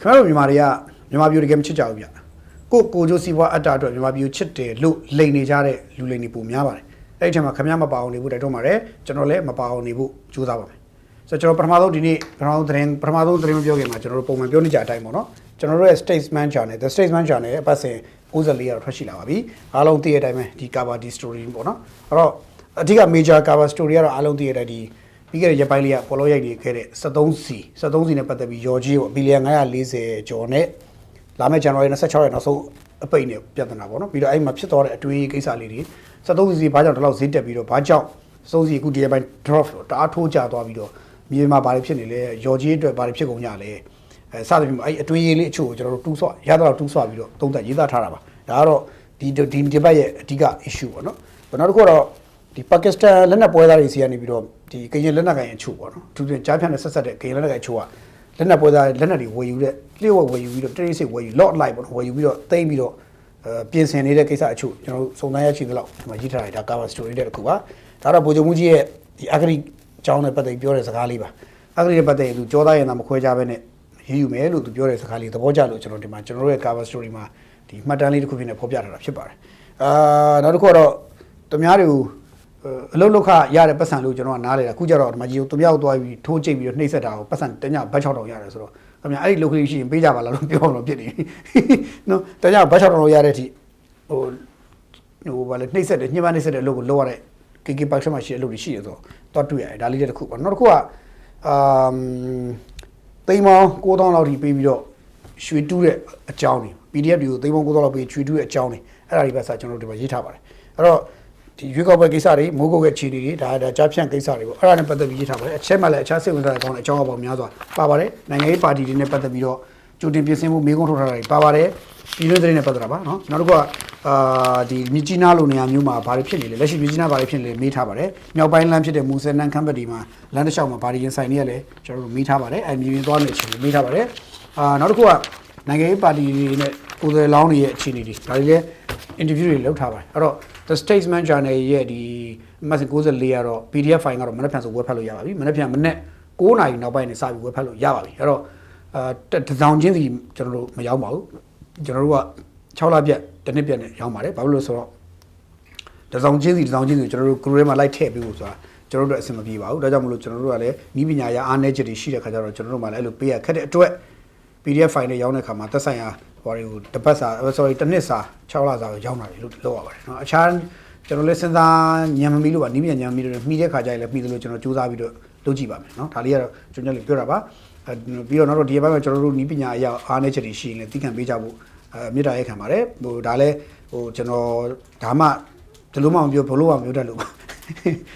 ခင်ဗျားတို့မြန်မာပြည်တကယ်မချစ်ကြဘူးဗျကိုကျိုးစီးပွားအတ္တအတွက်မြန်မာပြည်ချစ်တယ်လို့လိန်နေကြတဲ့လူလိန်တွေပုံများပါတယ်အဲ့ဒီအချိန်မှာခင်ဗျားမပါအောင်နေဖို့တိုက်တွန်းပါတယ်ကျွန်တော်လည်းမပါအောင်နေဖို့ကြိုးစားပါမယ်ဆိုတော့ကျွန်တော်ပထမဆုံးဒီနေ့ပထမဆုံးသတင်းမပြောခင်မှာကျွန်တော်တို့ပုံမှန်ပြောနေကြအတိုင်းပေါ့နော်ကျွန်တော်တို့ရဲ့ Statesman Channel The Statesman Channel ရဲ့အပတ်စဉ်94ရာထွက်ရှိလာပါပြီအားလုံးသိတဲ့အတိုင်းပဲဒီ cover ဒီ story ပေါ့နော်အဲ့တော့အဓိက major cover story ကတော့အားလုံးသိတဲ့အတိုင်းဒီပြီးခဲ့တဲ့ရက်ပိုင်းလေးကပေါ်လို့ရိုက်နေခဲ့တဲ့73စီနဲ့ပတ်သက်ပြီးရော်ကြီးကိုဘီလီယံ940ကျော်နဲ့လာမယ့်ဇန်နဝါရီ26ရက်နောက်ဆုံးအပိတ်နဲ့ပြဿနာပေါ့နော်ပြီးတော့အဲ့မှာဖြစ်သွားတဲ့အတွေ့အကိစ္စလေးတွေ73စီဘာကြောင့်ဒီလောက်ဈေးတက်ပြီးတော့ဘာကြောင့်73စီအခုဒီရက်ပိုင်း drop တအားထိုးကျသွားပြီးတော့မြေမှာဘာတွေဖြစ်နေလဲရော်ကြီးအတွက်ဘာတွေဖြစ်ကုန်ကြလဲစသဖြင့်အဲ့အတွေ့အလေးအချို့ကိုကျွန်တော်တို့တူးဆွရတော့တူးဆွပြီးတော့သုံးသပ်ရေးသားထားတာပါဒါကတော့ဒီဘက်ရဲ့အဓိက issue ပေါ့နော်နောက်တစ်ခုကတော့ဒီပါကစ္စတန်လက်နက်ပွဲသားတွေစီကနေပြီးတော့ဒီကရင်လက်နက်ကိုင်အချို့ပေါ့နော်သူတို့ကြားဖြန့်နဲ့ဆက်ဆက်တဲ့ကရင်လက်နက်ကိုင်အချို့ကလက်နက်ပွဲသားလက်နက်တွေဝယ်ယူတဲ့လျှို့ဝယ်ယူပြီးတော့တရိတ်စိတ်ဝယ်ယူ lot like ပေါ့နော်ဝယ်ယူပြီးတော့သိမ်းပြီးတော့ပြင်ဆင်နေတဲ့ကိစ္စအချို့ကျွန်တော်တို့စုံစမ်းရရှိသလောက်ဒီမှာရေးထားတာဒါ cover story တဲ့တစ်ခုပါဒါတော့ဗိုလ်ချုပ်မှုကြီးရဲ့ဒီအဂရိအကြောင်းနဲ့ပတ်သက်ပြောတဲ့စကားလေးပါအဂရိနဲ့ပတ်သက်သူကြောသားရင်သာမခွဲကြဘဲနဲ့ရေးယူမယ်လို့သူပြောတဲ့စကားလေးသဘောကျလို့ကျွန်တော်ဒီမှာကျွန်တော်တို့ရဲ့ cover story မှာဒီမှတ်တမ်းလေးတစ်ခုဖြစ်နေဖော်ပြထားတာဖြစ်ပါတယ်နောက်တစ်ခုကတော့သူများတွေကိုအလုံးလောက်ခရတဲ့ပတ်စံလို့ကျွန်တော်ကနားလေတာအခုကျတော့ဒီမှာကြီးသူများကိုသွားပြီးထိုးချိတ်ပြီးတော့နှိပ်စက်တာကိုပတ်စံတညဘတ်6000ရတယ်ဆိုတော့ခင်ဗျာအဲ့ဒီလုတ်ကလေးရှိရင်ပေးကြပါလားလို့ပြောတော့ဖြစ်နေနော်တညဘတ်6000ရတဲ့အထိဘာလဲနှိပ်စက်တယ်ညှိမနှိပ်စက်တဲ့အလုပ်ကိုလုပ်ရတဲ့ KK ပတ်ချက်မှရှိတဲ့အလုပ်တွေရှိရဆိုတော့တွေ့ရတယ်ဒါလေးတစ်ခုပေါ့နောက်တစ်ခုကသိန်းပေါင်း9000လောက်ထိပေးပြီးတော့ရွှေတူးတဲ့အကြောင်းတွေ PDF တွေကိုသိန်းပေါင်း9000လောက်ပေးရွှေတူးတဲ့အကြောင်းတွေအဲ့ဒါတွေပဲဆက်ကျွန်တော်တို့ဒီမှာရေးထားပါတယ်အဲ့တော့ဒီရွေးကောက်ပွဲကိစ္စတွေမိုးကုတ်ရဲ့ခြေတွေဒါကြားဖြန့်ကိစ္စတွေပေါ့အဲ့ဒါနဲ့ပတ်သက်ပြီးရေးထားပါတယ်အချက်မှလည်းအခြားစိတ်ဝင်စားတဲ့အကြောင်းတွေအကြောင်းအပေါင်းများစွာပါပါတယ်နိုင်ငံရေးပါတီတွေနဲ့ပတ်သက်ပြီးတော့ကြိုတင်ပြင်ဆင်မှုမေးခွန်းထုတ်ထားတာတွေပါပါတယ်ပြည်တွင်းသတင်းနဲ့ပတ်သက်တာပါနော်နောက်တစ်ခုကဒီမြကြီးနားလိုနေရာမျိုးမှာဘာတွေဖြစ်နေလဲလက်ရှိမြကြီးနားဘာတွေဖြစ်နေလဲမေးထားပါတယ်မြောက်ပိုင်းလမ်းဖြစ်တဲ့မူဆယ်နန်းခမ်းဘက်ဒီမှာလမ်းတစ်လျှောက်မှာဘာတွေရင်ဆိုင်နေရလဲကျွန်တော်တို့မေးထားပါတယ်အဲမြေပြင်သွားနေအခြေအနေမေးထားပါတယ်နောက်တစ်ခုကနိုင်ငံရေးပါတီတွေနဲ့ကိုယ်စားလှယ်လောင်းတွေရဲ့အခြေအနေတွေဒါတွေလည်း interview တွေလုပ်ထားပါတယ်အဲ့တော့ The Statesman Channel ရဲ့ဒီမက်ဆေ့94ကတော့ PDF file ကတော့မနေ့ပြန်ဆိုဝယ်ဖတ်လို့ရပါပြီမနေ့ပြန်မနေ့9နာရီနောက်ပိုင်းနေစပြီးဝယ်ဖတ်လို့ရပါပြီအဲ့တော့တစောင်းချင်းစီကျွန်တော်တို့မရောက်ပါဘူးကျွန်တော်တို့က6လပြည့်တစ်နှစ်ပြည့်နဲ့ရောက်ပါတယ်ဘာလို့လဲဆိုတော့တစောင်းချင်းစီကျွန်တော်တို့ group ထဲမှာလိုက်ထည့်ပေးဖို့ဆိုတာကျွန်တော်တို့အဆင်မပြေပါဘူးဒါကြောင့်မလို့ကျွန်တော်တို့ကလည်းနီးပညာရအားနည်းချက်တွေရှိတဲ့ခါကျတော့ကျွန်တော်တို့မှလည်းအဲ့လိုပေးရခက်တဲ့အတွက် PDF file နဲ့ရောင်းတဲ့ခါမှာသက်ဆိုင်ရာဟိုတွေကိုတစ်ပတ်စာတစ်နှစ်စာ6လစာကိုရောင်းတာလေလို့လုပ်ရပါတယ်เนาะအခြားကျွန်တော်လည်းစဉ်းစားညံမမီလို့ပါနီးပညာညံမီလို့မှီတဲ့ခါကျရင်လည်းမှီတယ်လို့ကျွန်တော်စူးစမ်းပြီးတော့လုပ်ကြည့်ပါမယ်เนาะဒါလေးကတော့ကျွန်တော်လည်းပြောတာပါပြီးတော့နောက်တော့ဒီဘက်မှာကျွန်တော်တို့နီးပညာအရာအားနည်းချက်တွေရှိရင်လည်းသိခံပေးကြဖို့မြေတားရိုက်ခံပါတယ်ဟိုဒါလည်းဟိုကျွန်တော်ဒါမှဒီလိုမှမပြောဘလို့မှမပြောတတ်လို့ပါ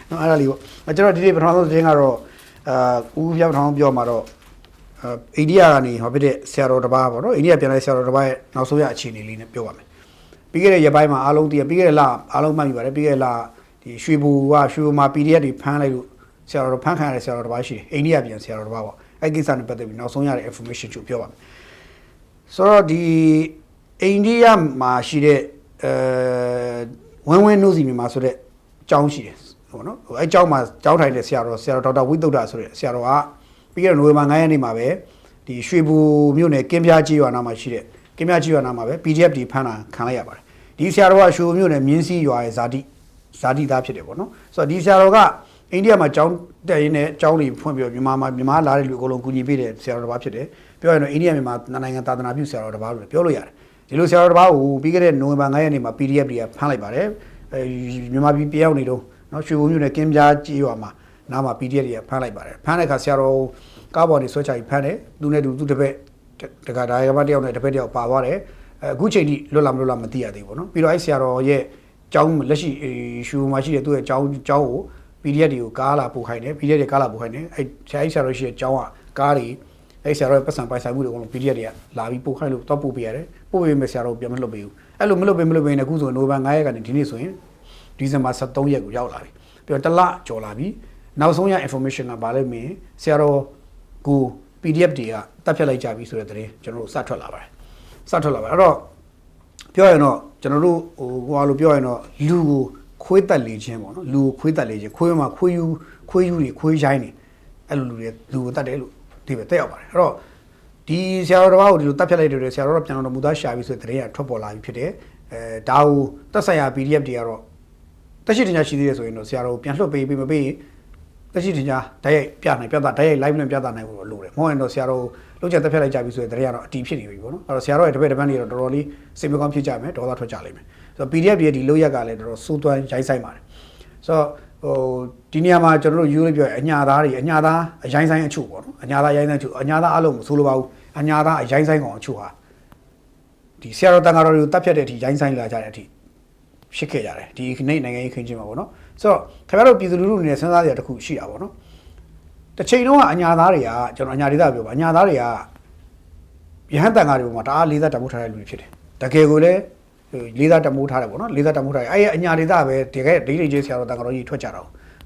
เนาะအဲ့ဒါလေးပေါ့ကျွန်တော်ဒီနေ့ပထမဆုံးသတင်းကတော့ဦးပြောင်းထောင်းပြောမှာတော့အိန္ဒိယကနေဟောဖြစ်တဲ့ဆရာတော်တစ်ပါးပေါ့နော်အိန္ဒိယပြန်လာဆရာတော်တစ်ပါးရဲ့နောက်ဆုံးရအခြေအနေလေးနဲ့ပြောပါမယ်ပြီးခဲ့တဲ့ရက်ပိုင်းမှာအားလုံးတည်ပြီးခဲ့တဲ့လအားလုံးမှတ်မိပါတယ်ပြီးခဲ့တဲ့လဒီရွှေဘူမှာ PDF တွေဖမ်းလိုက်လို့ဆရာတော်ဖမ်းခံရတဲ့ဆရာတော်တစ်ပါးရှိတယ်အိန္ဒိယပြန်ဆရာတော်တစ်ပါးပေါ့အဲ့ကိစ္စနဲ့ပတ်သက်ပြီးနောက်ဆုံးရတဲ့ information ချို့ပြောပါမယ်ဆိုတော့ဒီအိန္ဒိယမှာရှိတဲ့ဝင်းနှုတ်စီမြန်မာဆိုတဲ့ကျောင်းရှိတယ်ပေါ့နော်အဲ့ကျောင်းမှာကျောင်းထိုင်တဲ့ဆရာတော်ဒေါက်တာဝိသုဒ္ဓဆိုတဲ့ဆရာတော်ကပြီးခဲ့တဲ့နိုဝင်ဘာ9ရက်နေ့မှာပဲဒီရွှေဘူမြို့နယ်ကင်းပြားကြီးရွာနာမှာရှိတဲ့ကင်းပြားကြီးရွာနာမှာပဲ PDF ဒီဖမ်းတာခံလိုက်ရပါတယ်ဒီဆရာတော်ကရွှေဘူမြို့နယ်မြင်းစည်းရွာရဲ့ဇာတိသားဖြစ်တယ်ပေါ့နော်ဆိုတော့ဒီဆရာတော်ကအိန္ဒိယမှာကျောင်းတက်ရင်းနဲ့ကျောင်းတွေဖွင့်ပြီးတော့မြန်မာလာတဲ့လူအကုန်လုံးကူညီပေးတဲ့ဆရာတော်တစ်ပါးဖြစ်တယ်ပြောရရင်တော့အိန္ဒိယမြန်မာနိုင်ငံသာသနာပြုဆရာတော်တစ်ပါးလို့ပြောလို့ရတယ်ဒီလိုဆရာတော်တစ်ပါးကိုပြီးခဲ့တဲ့နိုဝင်ဘာ9ရက်နေ့မှာ PDF တွေကဖမ်းလိုက်ပါတယ်မြန်မာပြည်ပြောင်းနေတော့နော်ရွှေဘူမြို့နယ်ကင်းပြားကြီးရွာမှာနားမှာ PDF တွေကဖမ်းလိုက်ပါတယ်ဖမ်းတဲ့အခါဆရာတော်ကားပေါ်နေဆွဲချပြီးဖမ်းတယ်သူနဲ့သူတစ်ဖက်တကဒါရမတယောက်နဲ့တစ်ဖက်တယောက်ပါသွားတယ်အခုချိန်ထိလွတ်လာမလွတ်လာမသိရသေးဘူးเนาะပြီးတော့အဲ့ဆရာတော်ရဲ့ကျောင်းလက်ရှိရှူမှာရှိတဲ့သူ့ရဲ့ကျောင်းကို PDF တွေကိုကားလာပို့ခိုင်းတယ် PDF တွေကားလာပို့ခိုင်းတယ်အဲ့ဆရာတော်ရှိတဲ့ကျောင်းကကားတွေအဲ့ဆရာတော်ရဲ့ပတ်စံပိုင်ဆိုင်မှုတွေအကုန်လုံး PDF တွေကလာပြီးပို့ခိုင်းလို့တော့ပို့ပေးရတယ်ပို့ပေးမယ်ဆရာတော်ပြန်မလွတ်ပေးဘူးအဲ့လိုမလွတ်ပေးနေအခုဆိုနိုဝင်ဘာ9ရက်ကနေဒီနေ့ဆိုရင်ဒီဇင်ဘာ23ရက်ကိုရောက်လာပြီပြီးတော့တစ်လကျော်လာပြီနောက်ဆုံးရ information ကဘာလဲမင်းဆရာတော်ကို PDF တွေကတက်ဖြတ်လိုက်ကြပြီဆိုတဲ့သတင်းကျွန်တော်တို့စထွက်လာပါတယ်အဲ့တော့ပြောရရင်တော့ကျွန်တော်တို့ဟိုလိုပြောရရင်တော့လူကိုခွေးတက်လေခြင်းပေါ့နော်လူကိုခွေးတက်လေခြင်းခွေးမှာခွေးယူတွေခွေးရိုင်းနေအဲ့လိုလူကိုတက်တယ်လို့ဒီပဲတက်ရောက်ပါတယ်အဲ့တော့ဒီ ဒီဆရာတော်တစ်ပါးကိုဒီလိုတပ်ဖြတ်လိုက်တယ်ဆရာတော်ကပြန်တော်မူသားရှာပြီးဆိုတဲ့တရေကထွက်ပေါ်လာပြီဖြစ်တယ်ဒါကိုသက်ဆိုင်ရာ PDF တွေကတော့တက်ရှိတင်ညာရှိသေးတယ်ဆိုရင်တော့ဆရာတော်ပြန်လွှတ်ပေးမပေးတက်ရှိတင်ညာဓာတ်ရိုက်ပြနိုင်ပြသဓာတ်ရိုက် live နဲ့ပြသနိုင်ဖို့လိုတယ်မဟုတ်ရင်တော့ဆရာတော်လုံးချတက်ဖြတ်လိုက်ကြပြီဆိုတဲ့တရေကတော့အတီးဖြစ်နေပြီပေါ့နော်အဲ့တော့ဆရာတော်ရဲ့တပည့်တွေတော့တော်တော်လေးစိတ်မကောင်းဖြစ်ကြမယ်ဒေါသထွက်ကြလိမ့်မယ်ဆိုတော့ PDF ရဲ့ဒီလောက်ရက်ကလည်းတော်တော်စိုးသွမ်းရိုင်းဆိုင်ပါတယ်ဆိုတော့ဒီနေရာမှာကျွန်တော်တို့ယူလို့ပြောအညာသားတွေအညာသားအရိုင်းဆိုင်အချို့ပေါ့နော်အညာသားရိုင်းဆိုင်အချို့အညာသားအလုံးမဆိုးလိုပါဘူးအညာသားအရိုင်းဆိုင်ကောင်အချို့ဟာဒီဆရာတော်တန်ဃာတော်တွေကိုတပ်ဖြတ်တဲ့အထိရိုင်းဆိုင်လာကြတဲ့အထိဖြစ်ခဲ့ကြတယ်ဒီနေ့နိုင်ငံရေးခင်းချင်းမှာပေါ့နော်ဆိုတော့ခင်ဗျားတို့ပြည်သူလူထုအနေနဲ့စဉ်းစားကြရတစ်ခုရှိတာပေါ့နော်တစ်ချိန်လုံးကအညာသားတွေကကျွန်တော်အညာဒေသပြောပါအညာသားတွေကယဟန်တန်ဃာတွေပေါ်မှာတအားလေးစားတမိုးထားတဲ့လူတွေဖြစ်တယ်တကယ်ကိုလည်းလေးစားတမိုးထားတယ်ပေါ့နော်လေးစားတမိုးထားတယ်အဲ့အညာဒေသပဲတကယ်ဒိဋ္ဌိကြီးဆရာတော်တန်ဃာတော်ကြီးထွက်ကြတာ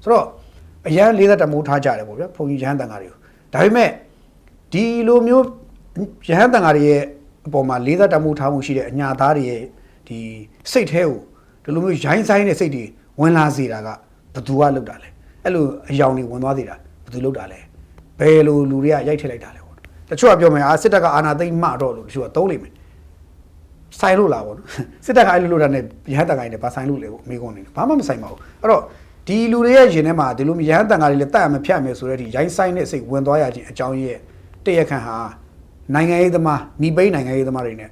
ဆိုတော့အရန်လေးစားတမိုးထားကြတယ်ပေါ့ဗျာဘုန်းကြီးယဟန်တန်ဃာတွေကိုဒါပေမဲ့ဒီလိုမျိုးယဟန်တန်ဃာတွေရဲ့အပေါ်မှာလေးစားတမိုးထားမှုရှိတဲ့အညာသားတွေရဲ့ဒီစိတ်แท้ကိုဒီလိုမျိုးရိုင်းဆိုင်တဲ့စိတ်တွေဝင်လာစေတာကဘသူကလုပ်တာလဲအဲ့လိုအယောင်တွေဝင်သွားစေတာဘသူလုပ်တာလဲဘယ်လိုလူတွေကရိုက်ထည့်လိုက်တာလဲပေါ့တချို့ကပြောမယ်စစ်တပ်ကအာဏာသိမ်းမှတော့လို့တချို့ကသုံးလိမ့်မယ်ဆိုင်လို့လားပေါ့စစ်တပ်ကအဲ့လိုလုပ်တာနဲ့ရဟန်းတန်ဃာတွေနဲ့ဗာဆိုင်လို့လေမိကုန်းနေဘာမှမဆိုင်ပါဘူးအဲ့တော့ဒီလူတွေရဲ့ရင်ထဲမှာဒီလိုရဟန်းတန်ဃာတွေလည်းတတ်ရမဖြတ်မယ်ဆိုတဲ့ဒီရိုင်းဆိုင်တဲ့စိတ်ဝင်သွားရခြင်းအကြောင်းရဲ့တရခန့်ဟာနိုင်ငံရေးသမားနီးပိန်းနိုင်ငံရေးသမားတွေနဲ့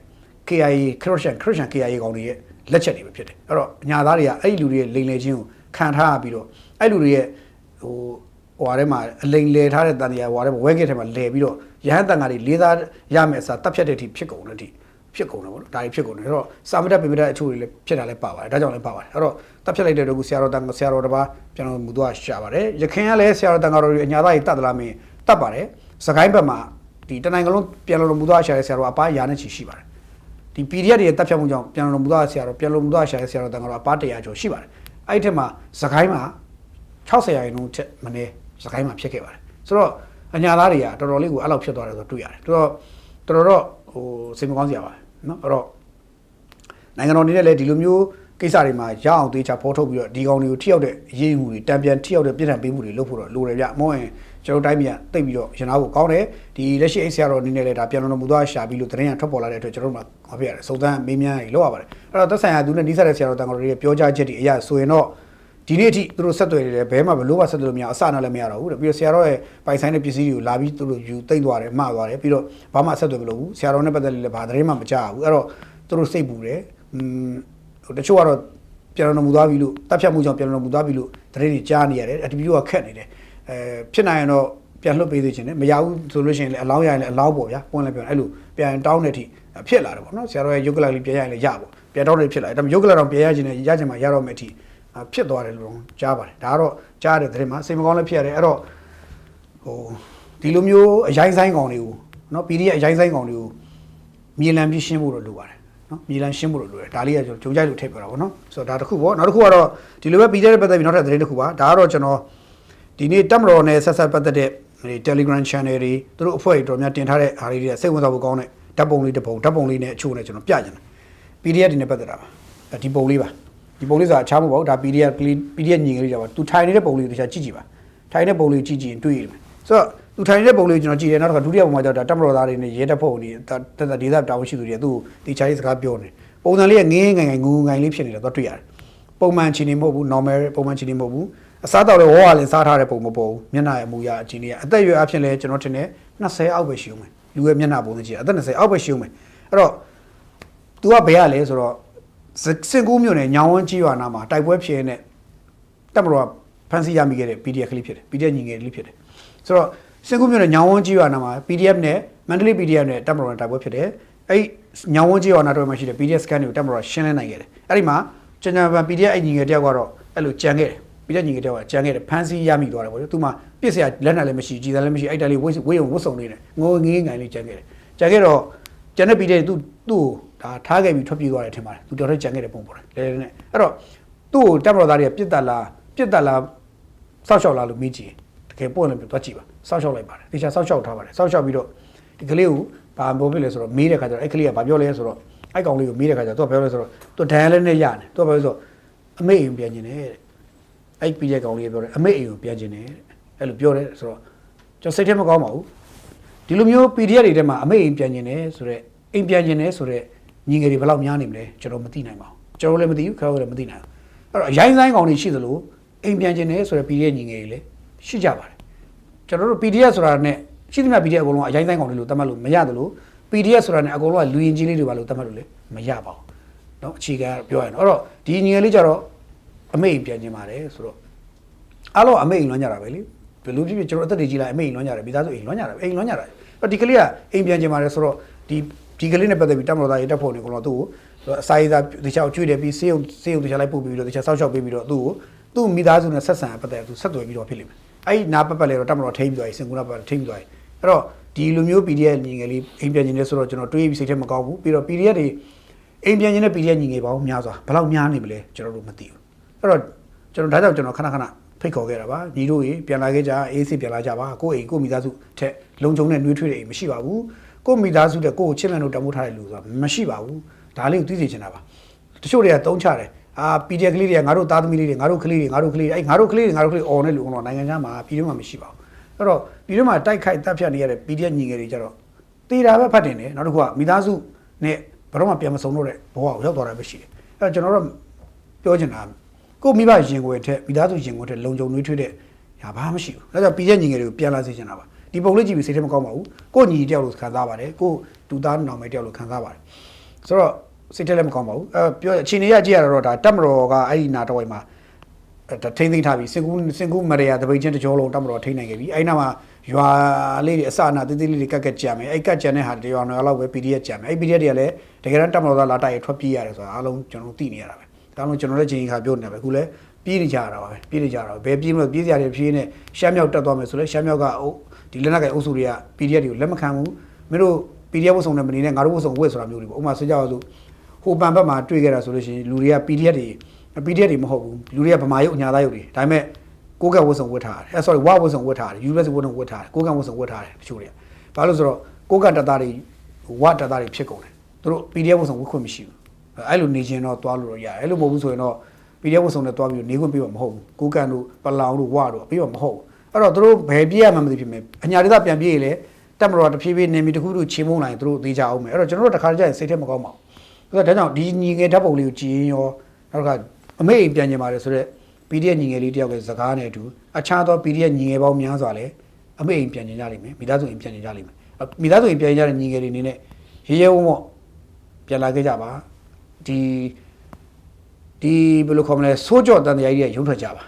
KIA Christian KIA ကောင်တွေရဲ့လက်ချက်တွေပဲဖြစ်တယ်အဲ့တော့ညာသားတွေကအဲ့ဒီလူတွေရဲ့လိန်လေခြင်းကိုခံထားပြီးတော့အဲ့လူတွေရဲ့ဟိုထဲမှာအလိန်လေထားတဲ့တန်တရားဟိုထဲမှာဝဲကစ်ထဲမှာလဲပြီးတော့ရဟန်းတန်ဃာတွေလေးစားရမယ်အစားတပ်ဖြတ်တဲ့အထိဖြစ်ကုန်တဲ့အထိဖြစ်ကုန်တယ်ပေါ့နော်ဒါတွေဖြစ်ကုန်တယ်အဲ့တော့စာမတက်ပိမတက်အချို့တွေလည်းဖြစ်တာလည်းပါပါတယ်ဒါကြောင့်လည်းပါပါတယ်အဲ့တော့တပ်ဖြတ်လိုက်တဲ့တော့ဆရာတော်တစ်ပါးကျွန်တော်မူသွားရှာပါတယ်ရခင်ကလည်းဆရာတော်တန်ဃာတော်တွေအညာသားတွေတတ်သလားမင်းတတ်ပါတယ်စကိုင်းဘက်မှာဒီတနိုင်ငံလုံးပြန်လို့မူသွားရှာတဲ့ဆရာတော်အပားရာနဲ့ချီရှိပါတယ်ဒီ PDF တွေတပ်ဖြတ်မှုကြောင့်ပြန်လို့မူသွားဆရာတော်ပြန်လို့မူသွားရှာတဲ့ဆရာတော်တန်ဃာတော်အပား100ကျော်ရှိပါတယ်အဲ့ဒီထက်မှာစကိုင်းမှာ60ရာခိုင်နှုန်းချက်မနေစကိုင်းမှာဖြစ်ခဲ့ပါတယ်ဆိုတော့အညာသားတွေကတော်တော်လေးကိုအဲ့လောက်ဖြစ်သွားတယ်ဆိုတော့တွေ့ရတယ်တော်တော်ဟိုစိတ်မကောင်းစရာပါနော်အဲ့တော့နိုင်ငံတော်အနေနဲ့လည်းဒီလိုမျိုးကိစ္စတွေမှာရအောင်သေးချာဖော်ထုတ်ပြီးတော့ဒီကောင်တွေကိုထိရောက်တဲ့အရေးမှုတွေတံပြန်ထိရောက်တဲ့ပြည်ထံပေးမှုတွေလုပ်ဖို့တော့လိုတယ်ဗျမဟုတ်ရင်ကျွန်တော်တိုင်းပြည်ကတိတ်ပြီးတော့ရင်သားဖို့ကောင်းတယ်ဒီလက်ရှိအိတ်ဆရာတော်အနေနဲ့လည်းဒါပြန်တော်မူသွားရှာပြီးလို့တရင်ရထွက်ပေါ်လာတဲ့အတွက်ကျွန်တော်တို့မှမပြရတယ်စုံစမ်းမေးမြန်းရေးလုပ်ရပါတယ်အဲ့တော့သက်ဆိုင်ရာသူနဲ့နှိစက်တဲ့ဆရာတော်တန်ခါတော်တွေရဲ့ပြောကြားချက်တွေအရဆိုရင်တော့ဒီနေ့အထိသူတို့ဆက်သွယ်နေတယ်ဘဲမှာဘလို့မှဆက်သွယ်လို့မရအစနာလည်းမရတော့ဘူးတဲ့ပြီးတော့ဆရာတော်ရဲ့ပိုင်ဆိုင်တဲ့ပစ္စည်းတွေကိုလာပြီးသူတို့ယူသိမ့်သွားတယ်မှားသွားတယ်ပြီးတော့ဘာမှဆက်သွယ်မလုပ်ဘူးဆရာတော်နဲ့ပတ်သက်လို့လည်းဘာသတင်းမှမကြားဘူးအဲ့တော့သူတို့စိတ်ပူတယ်တချို့ကတော့ပြန်တော်မူသွားပြီလို့တပ်ဖြတ်မှုကြောင့်ပြန်တော်မူသွားပြီလို့သတင်းတွေကြားနေရတယ်အတပီကခက်နေတယ်ဖြစ်နိုင်ရင်တော့ပြန်လွှတ်ပေးသေးခြင်းနဲ့မရဘူးဆိုလို့ရှိရင်လည်းအလောင်းရရင်လည်းအလောင်းပေါ့ဗျာပွင့်လည်းပြောအဲ့လိုပြန်တောင်းတဲ့အထိဖြစ်လာတယ်ပေါ့နော်ဆရာတော်ရဲ့ယုတ်ကလလေးပြန်ရရင်လည်းရပေါ့ပြန်တောင်းတယ်ဖြစ်လာတယ်ဒါပေမဲ့ယုတ်ကလတော့ပြန်ရခြင်းနဲ့ရခြင်းမှာရတော့မယ်အထိဖြစ်သွားတယ်လို့ကြားပါတယ်ဒါကတော့ကြားတဲ့သတင်းမှာစိတ်မကောင်းလည်းဖြစ်ရတယ်အဲ့တော့ဟိုဒီလိုမျိုးအရိုင်းဆိုင်ကောင်တွေကိုနော် PDF အရိုင်းဆိုင်ကောင်တွေကိုမြေလံပြီးရှင်းဖို့တော့လိုပါတယ်နော်မြေလံရှင်းဖို့တော့လိုတယ်ဒါလေးကကျွန်တော်ကြုံကြိုက်လို့ထည့်ပြတာပေါ့နော်ဆိုတော့ဒါတစ်ခုပေါ့နောက်တစ်ခုကတော့ဒီလိုပဲ PDF ပတ်သက်ပြီးနောက်ထပ်သတင်းတစ်ခုပါဒါကတော့ကျွန်တော်ဒီနေ့တက်မတော်နဲ့ဆက်ပတ်သက်တဲ့ Telegram channel တွေသူတို့အဖွဲ့တွေတော်များတင်ထားတဲ့အားလေးတွေစိတ်ဝင်စားဖို့ကောင်းတဲ့ဓာတ်ပုံလေးတစ်ပုံဓာတ်ပုံလေးနဲ့အချို့နဲ့ကျွန်တော်ပြချင်တယ် PDF တွေနဲ့ပတ်သက်တာပါဒီပုံလေးပါဒီပုံလေးဆိုတာအခြားမဟုတ်ပါဘူးဒါ PDF ညီငယ်လေးတာပါသူထိုင်နေတဲ့ပုံလေးကိုတခြားကြည့်ကြည့်ပါထိုင်နေတဲ့ပုံလေးကြည့်ကြည့်ရင်တွေ့ရမယ်ဆိုတော့သူထိုင်နေတဲ့ပုံလေးကိုကျွန်တော်ကြည့်တယ်နောက်တစ်ခါဒုတိယပုံမှာကျတော့တက်မတော်သားတွေနဲ့ရဲတပ်ဖွဲ့ဝင်တွေတက်ဒေသတာဝန်ရှိသူတွေသူဒီချာရေးစကားပြောနေပုံစံလေးကငင်းငိုင်ငူငိုင်လေးဖြစ်နေတာတော့တွေ့ရတယ်ပုံမှန်ချီနေမဟုတ်ဘူး normal ပုံမှန်ချီနေမဟုတ်ဘူးအစားတောက်လဲဝေါ်ဝါလင်စားထားတဲ့ပုံမပေါ်ဘူးမျက်နှာရဲ့အမူအရာအချင်းကြီးကအသက်အရွယ်အဖြစ်လဲကျွန်တော်ထင်တယ်20အောက်ပဲရှိဦးမယ်လူရဲ့မျက်နှာပုံစံကြီးအသက်20အောက်ပဲရှိဦးမယ်အဲ့တော့ तू ကဘယ်ရလဲဆိုတော့စင်ကူးမြို့နယ်ညောင်ဝန်းကြီးရွာနာမှာတိုက်ပွဲဖြစ်နေတက်မတော်ဖန်စီရမိခဲ့တဲ့ PDF ကလေးဖြစ်တယ် PDF ညီငယ်လေးဖြစ်တယ်ဆိုတော့စင်ကူးမြို့နယ်ညောင်ဝန်းကြီးရွာနာမှာ PDF နဲ့မန္တလေး PDF နဲ့တက်မတော်တိုက်ပွဲဖြစ်တယ်အဲ့ညောင်ဝန်းကြီးရွာနာတော့မှရှိတဲ့ PDF scan တွေကိုတက်မတော်ရှင်းလင်းနိုင်ခဲ့တယ်အဲ့ဒီမှာကျန်ပန် PDF အဲ့ညီငယ်တယောက်ကတော့အဲ့လိုကြံခဲ့တယ်ပြီးတဲ့ညီငယ်တယောက်ကကြံခဲ့တယ်ဖန်စီရမိသွားတယ်ပေါ့လေသူမှပြစ်စရာလက်နဲ့လည်းမရှိကြည်သားလည်းမရှိအဲ့တိုင်လေးဝေးုံဝတ်စုံနေတယ်ငိုငင်းငိုင်လေးကြံခဲ့တယ်ကြံခဲ့တော့ကျန်တဲ့ PDF သူ့ကိုဒါထားခဲ့ပြီးထွက်ပြေးသွားတယ်ထင်ပါတယ်သူတော်တော်ကြံခဲ့တဲ့ပုံပေါ်တယ်လဲလဲနဲ့အဲ့တော့သူ့ကိုတပ်မတော်သားတွေကပြစ်တက်လာစောက်ရှောက်လာလို့မေးကြည့်တကယ်ပွင့်လည်းပြသွားကြည့်ပါစောက်ရှောက်လိုက်ပါတယ်တခြားစောက်ရှောက်ထားပါတယ်စောက်ရှောက်ပြီးတော့ဒီကလေးကိုဘာပြောဖြစ်လဲဆိုတော့မေးတဲ့ခါကျတော့အဲ့ကလေးကဘာပြောလဲဆိုတော့အဲ့ကောင်လေးကိုမေးတဲ့ခါကျတော့သူကပြောလဲဆိုတော့သူဒဏ်လည်းနဲ့ရတယ်သူကပြောဆိုတော့အမေအိမ်ပြန်ကျင်တယ်အဲ့ပြီးတဲ့ကောင်လေးပြောတယ်အမေအိမ်ကိုပြန်ကျင်တယ်အဲ့လိုပြောတယ်ဆိုတော့ကျွန်တော်စိတ်ထဲမကောင်းပါဘူး ဒီလိုမျိုး PDF တွေထဲမှာအမိတ်အိမ်ပြန်ကျင်တယ်ဆိုတော့အိမ်ပြန်ကျင်တယ်ဆိုတော့ညီငယ်တွေဘယ်လောက်များနေမလဲကျွန်တော်မသိနိုင်ပါဘူးကျွန်တော်လည်းမသိဘူးခင်ဗျားတို့လည်းမသိနိုင်ဘူးအဲ့တော့ရိုင်းဆိုင်ကောင်တွေရှိသလိုအိမ်ပြန်ကျင်တယ်ဆိုတော့ PDF ညီငယ်တွေလည်းရှိကြပါတယ်ကျွန်တော်တို့ PDF ဆိုတာနဲ့ရှိသမျှ PDF အကုန်လုံးအရိုင်းဆိုင်ကောင်တွေလို့သတ်မှတ်လို့မရသလို PDF ဆိုတာနဲ့အကုန်လုံးကလူရင်ကြီးလေးတွေပါလို့သတ်မှတ်လို့လည်းမရပါဘူးเนาะအခြေခံပြောရရင်အဲ့တော့ဒီညီငယ်လေးကြတော့အမိတ်အိမ်ပြန်ကျင်ပါတယ်ဆိုတော့အားလုံးအမိတ်အိမ်လွှမ်းကြတာပဲလေဘယ်လိုဖြစ်ဖြစ်ကျွန်တော်အသက်တွေကြီးလာအမိတ်အိမ်လွှမ်းကြတယ်မိသားစုအိမ်လွှမ်းကြတာအိမ်လွှမ်းကြတာအဲ့ဒီကလေးကအိမ်ပြန်ကျင်ပါတယ်ဆိုတော့ဒီကလေးနဲ့ပတ်သက်ပြီးတမတော်သားရေးတက်ဖို့နေကတော့သူ့ကိုအစာရေးသားတခြားကျွေးတယ်ပြီးစေးုံတခြားလိုက်ပို့ပြီးတော့တခြားစောက်ရှောက်ပေးပြီးတော့သူ့မိသားစုနဲ့ဆက်ဆံပတ်သက်သူဆက်သွယ်ပြီးတော့ဖြစ်လိမ့်မယ်အဲ့ဒီနားပတ်လေတော့တမတော်ထိမ့်ပြီးသွားပြီစင်ကူနာပတ်ထိမ့်ပြီးသွားပြီအဲ့တော့ဒီလိုမျိုး PDF ညီငယ်လေးအိမ်ပြန်ကျင်နေဆိုတော့ကျွန်တော်တွေးပြီးစိတ်ထဲမကောင်းဘူးပြီးတော့ PDF တွေအိမ်ပြန်ကျင်တဲ့ PDF ညီငယ်ပေါင်းများစွာဘယ်လောက်များနေမလဲကျွန်တော်တို့မသိဘူးအဲ့တော့ကျွန်တော်ဒါကြောင့်ကျွန်တော်ခဏဖိတ်ခေါ်ခဲ့တာပါညီတို့ရေပြန်လာခဲ့ကြအေးစစ်ပြန်လာကြပါကိုယ့်အိမ်ကိုမိသားစုထက်လုံခြုံတဲ့နှွေးထွေးတဲ့အိမ်မရှိပါဘူးကိုမိသားစုတဲ့ကိုကိုချစ်လန်တို့တမိုးထားတဲ့လူဆိုတာမရှိပါဘူးဒါလေးကိုသိစေချင်တာပါတချို့တွေကတုံးချတယ်PDF ကလေးတွေကငါတို့သားသမီးလေးတွေငါတို့ကလေးတွေအဲ့ငါတို့ကလေးတွေအော်နေလို့ကတော့နိုင်ငံခြားမှာပြည်တွင်းမှာမရှိပါဘူးအဲ့တော့ပြည်တွင်းမှာတိုက်ခိုက်တပ်ဖြတ်နေရတဲ့ PDF ညီငယ်တွေကြတော့တေတာပဲဖတ်တင်တယ်နောက်တစ်ခုကမိသားစုနဲ့ဘယ်တော့မှပြန်မစုံတော့တဲ့ဘဝကိုရောက်သွားတာပဲရှိတယ်အဲ့တော့ကျွန်တော်တို့ပြောချင်တာကိုမိဘရင်ကိုယ်ထက်မိသားစုရင်ကိုယ်ထက်လုံခြုံနှွေးထွေးတဲ့ညာဘာမှမရှိဘူးဒါကြောင့် PDF ညီငယ်တွေကိုပြန်လာစေချင်တာပါဒီပုံလေးကြည့်ပြီးစိတ်ထဲမကောင်းပါဘူးကိုညီတယောက်လို့ခံစားပါတယ်ကိုတူသားနောင်မဲတယောက်လို့ခံစားပါတယ်ဆိုတော့စိတ်ထဲလည်းမကောင်းပါဘူးပြောအချိန်ကြီးကြည့်ရတော့ဒါတက်မတော်ကအဲ့ဒီနာတော့မှာထိမ့်သိမ်းထားပြီးစင်ကူမရယာတပိတ်ချင်းတကြောလုံးတက်မတော်ထိမ့်နိုင်ခဲ့ပြီအဲ့နာမှာရွာလေးတွေအစအနာတေးသေးလေးတွေကတ်ကြံမယ်အဲ့ကတ်ကြံတဲ့ဟာတရွာနော်လောက်ပဲ PDF ကြံမယ်အဲ့ PDF တွေကလည်းတကယ်တမ်းတက်မတော်သားလာတိုက်ရထွက်ပြေးရတယ်ဆိုတာအားလုံးကျွန်တော်သိနေရတာပဲဒါမှမဟုတ်ကျွန်တော်လည်းချိန်ခါပြောနေတာပဲအခုလည်းပြေးနေကြရတာပါပဲပြေးနေကြတာဘယ်ပြေးမလို့ပြေးစရာတွေဖြေးနေရှမ်းမြောက်တက်သွားမယ်ဆိုလဲရှမ်းမြောက်ကဒီလက်နက်ကင်အုပ်စုတွေက PDF တွေကိုလက်မခံဘူးမင်းတို့ PDF ဝတ်စုံနဲ့မနေနဲ့ငါတို့ဝတ်စုံဝတ်ဆိုတာမျိုးတွေပေါ့ဥပမာဆိုကြပါစို့ဟိုပန်ဘက်မှာတွေ့ခဲ့တာဆိုလို့ရှိရင်လူတွေက PDF တွေမဟုတ်ဘူးလူတွေကဗမာရုပ်အညာသားရုပ်တွေဒါပေမဲ့ကိုကဝတ်စုံဝတ်ထားတယ်sorry ဝဝတ်စုံဝတ်ထားတယ် US ဝတ်စုံဝတ်ထားတယ်ကိုကဝတ်စုံဝတ်ထားတယ်တချို့တွေကဘာလို့ဆိုတော့ကိုကတပ်သားတွေဝတပ်သားတွေဖြစ်ကုန်တယ်သူတို့ PDF ဝတ်စုံဝတ်ခွင့်မရှိဘူးအဲ့လိုနေချင်းတော့သွားလို့ရတယ်အဲ့လိုမဟုတ်ဘူးဆိုရင်တော့ PDF ဝတ်စုံနဲ့သွားပြီးနေခွင့်ပေးမှာမဟုတ်ဘူးကိုကန်တို့ပလောင်တို့ဝတို့ပေးမှာမဟုတ်ဘူးအဲ့တော့သူတို့ဘယ်ပြေးရမှမသိဖြစ်မယ်အညာဒေသပြန်ပြေးလေတက်မတော်တဖြည်းဖြည်းနေမီတစ်ခုခုချင်းမုန်းလာရင်သူတို့သေးကြအောင်မယ်အဲ့တော့ကျွန်တော်တို့တခါတည်းကျရင်စိတ်ထဲမကောင်းပါဘူးဒါကြောင့်ဒီညီငယ်ဓာတ်ပုံလေးကိုကြည့်ရင်ရောနောက်ကအမေအိမ်ပြန်ကျင်ပါတယ်ဆိုတော့ PDF ညီငယ်လေးတယောက်ရဲ့စကားနဲ့အတူအခြားသော PDF ညီငယ်ပေါင်းများစွာလဲအမေအိမ်ပြန်ကျင်ကြလိမ့်မယ်မိသားစုအိမ်ပြန်ကျင်ကြလိမ့်မယ်မိသားစုအိမ်ပြန်ကျင်ကြတဲ့ညီငယ်တွေအနေနဲ့ရေရဲဝုန်းပေါ့ပြန်လာခဲ့ကြပါဒီဘယ်လိုခေါ်မလဲစိုးကြော့တန်တရားကြီးရဲ့ရုံထွက်ကြပ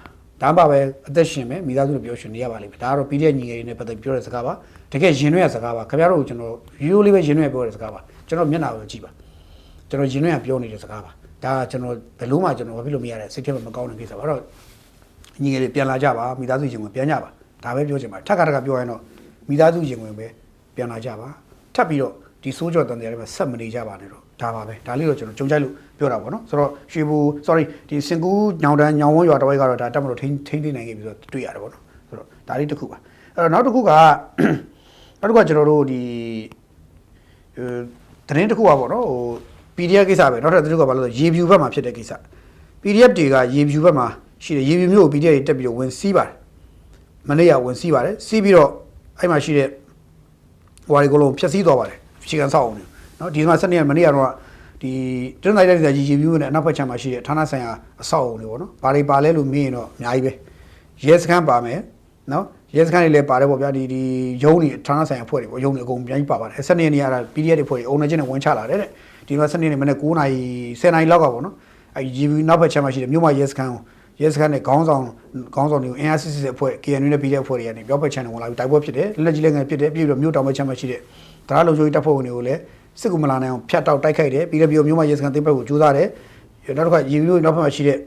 ါဒါမှပဲအသက်ရှင်မယ်မိသားစုတွေပြောရှင်နေရပါလိမ့်မယ်ဒါကတော့ PDF ညီငယ်တွေနဲ့ပတ်သက်ပြောတဲ့စကားပါတကယ်ရင်နှွေးရစကားပါခင်ဗျားတို့ကျွန်တော်ရိုးလေးပဲရင်နှွေးပြောတဲ့စကားပါကျွန်တော်မျက်နှာကိုကြည့်ပါကျွန်တော်ရင်နှွေးရပြောနေတဲ့စကားပါဒါကျွန်တော်ဘယ်လို့မှကျွန်တော်ဘာဖြစ်လို့မရတဲ့စိတ်ထဲမှာမကောင်းတဲ့ကိစ္စပါတော့ညီငယ်တွေပြန်လာကြပါမိသားစုရင်ဝင်ပြန်ကြပါဒါပဲပြောချင်ပါတယ်ထပ်ခါပြောရင်တော့မိသားစုရင်ဝင်ပဲပြန်လာကြပါထပ်ပြီးတော့ဒီစိုးကြော့တန်တရားတွေမှာဆက်မနေကြပါနဲ့တော့ဒါပါပဲဒါလေးတော့ကျွန်တော်ကြုံကြိုက်လို့ပြောတာပေါ့နော်ဆိုတော့ရွှေဘူ sorry ဒီစင်ကူးညောင်တန်းညောင်ဝန်းရွာတစ်ဝိုက်ကတော့ဒါတက်မလို့ထိန်းသိမ်းနိုင်ခဲ့ပြီဆိုတော့တွေ့ရတယ်ပေါ့နော်ဆိုတော့ဒါလေးတစ်ခုပါအဲ့တော့နောက်တစ်ခုကကျွန်တော်တို့ဒီသတင်းတစ်ခုပါပေါ့နော်ဟို PDF ကိစ္စပဲနောက်ထပ်တစ်ခုကဘာလို့ဆိုရေဖြူဘက်မှာဖြစ်တဲ့ကိစ္စ PDF တွေကရေဖြူဘက်မှာရှိတယ်ရေဖြူမျိုးကို PDF တွေတက်ပြီးတော့ဝင်စီးပါတယ်မနေ့ကဝင်စီးပါတယ်စီးပြီးတော့အဲ့မှာရှိတဲ့ဟွာဒီကလုံးဖြက်စီးသွားပါတယ်ခြေကန်ဆောက်အောင်နော်ဒီမှာ12ရက်မနေ့ကတော့ဒီတန်းတိုင်းတဲ့ကြီးရေဖြူနဲ့အနောက်ဘက်ခြမ်းမှာရှိတဲ့ဌာနဆိုင်ရာအဆောက်အုံတွေပေါ့နော်ဘာတွေပါလဲလို့မေးရင်တော့အများကြီးပဲရဲစခန်းပါမယ်နော်ရဲစခန်းတွေလည်းပါတယ်ပေါ့ဗျာဒီရုံးတွေဌာနဆိုင်ရာအဖွဲ့တွေပေါ့ရုံးတွေအကုန်အများကြီးပါပါတယ်12ရက်နေ့က PDF တွေဖွဲ့တွေအုံနေချင်းနဲ့ဝင်ချလာတယ်တဲ့ဒီမှာ12ရက်နေ့မနေ့9နာရီ10နာရီလောက်ကပေါ့နော်အဲရေဖြူနောက်ဘက်ခြမ်းမှာရှိတဲ့မြို့မရဲစခန်းနဲ့ခေါင်းဆောင်တွေကို NRCC အဖွဲ့ KNU နဲ့ PDF အဖွဲ့တွေကနေပြောက်ဘက်ခြမ်းနဲ့ဝင်လာပြီးတိုက်ပွဲဖြစ်တယ်လက်ကြီးလက်ငယ်ဖြစ်တယ်ပြီးတော့မြို့တောင်ဘက်ခြမ်းမှာရှိတဲ့ဒါလုံချိုးတပ်ဖွဲ့ဝင်တွေကိုလည်းစစ်ကူမလာနိုင်အောင်ဖြတ်တောက်တိုက်ခိုက်တယ်ပြီးတော့မြို့မရဲစခန်းတင်ဘက်ကိုကျူးစားတယ်နောက်တစ်ခါရေဖြူနောက်ဘက်မှာရှိတဲ့အ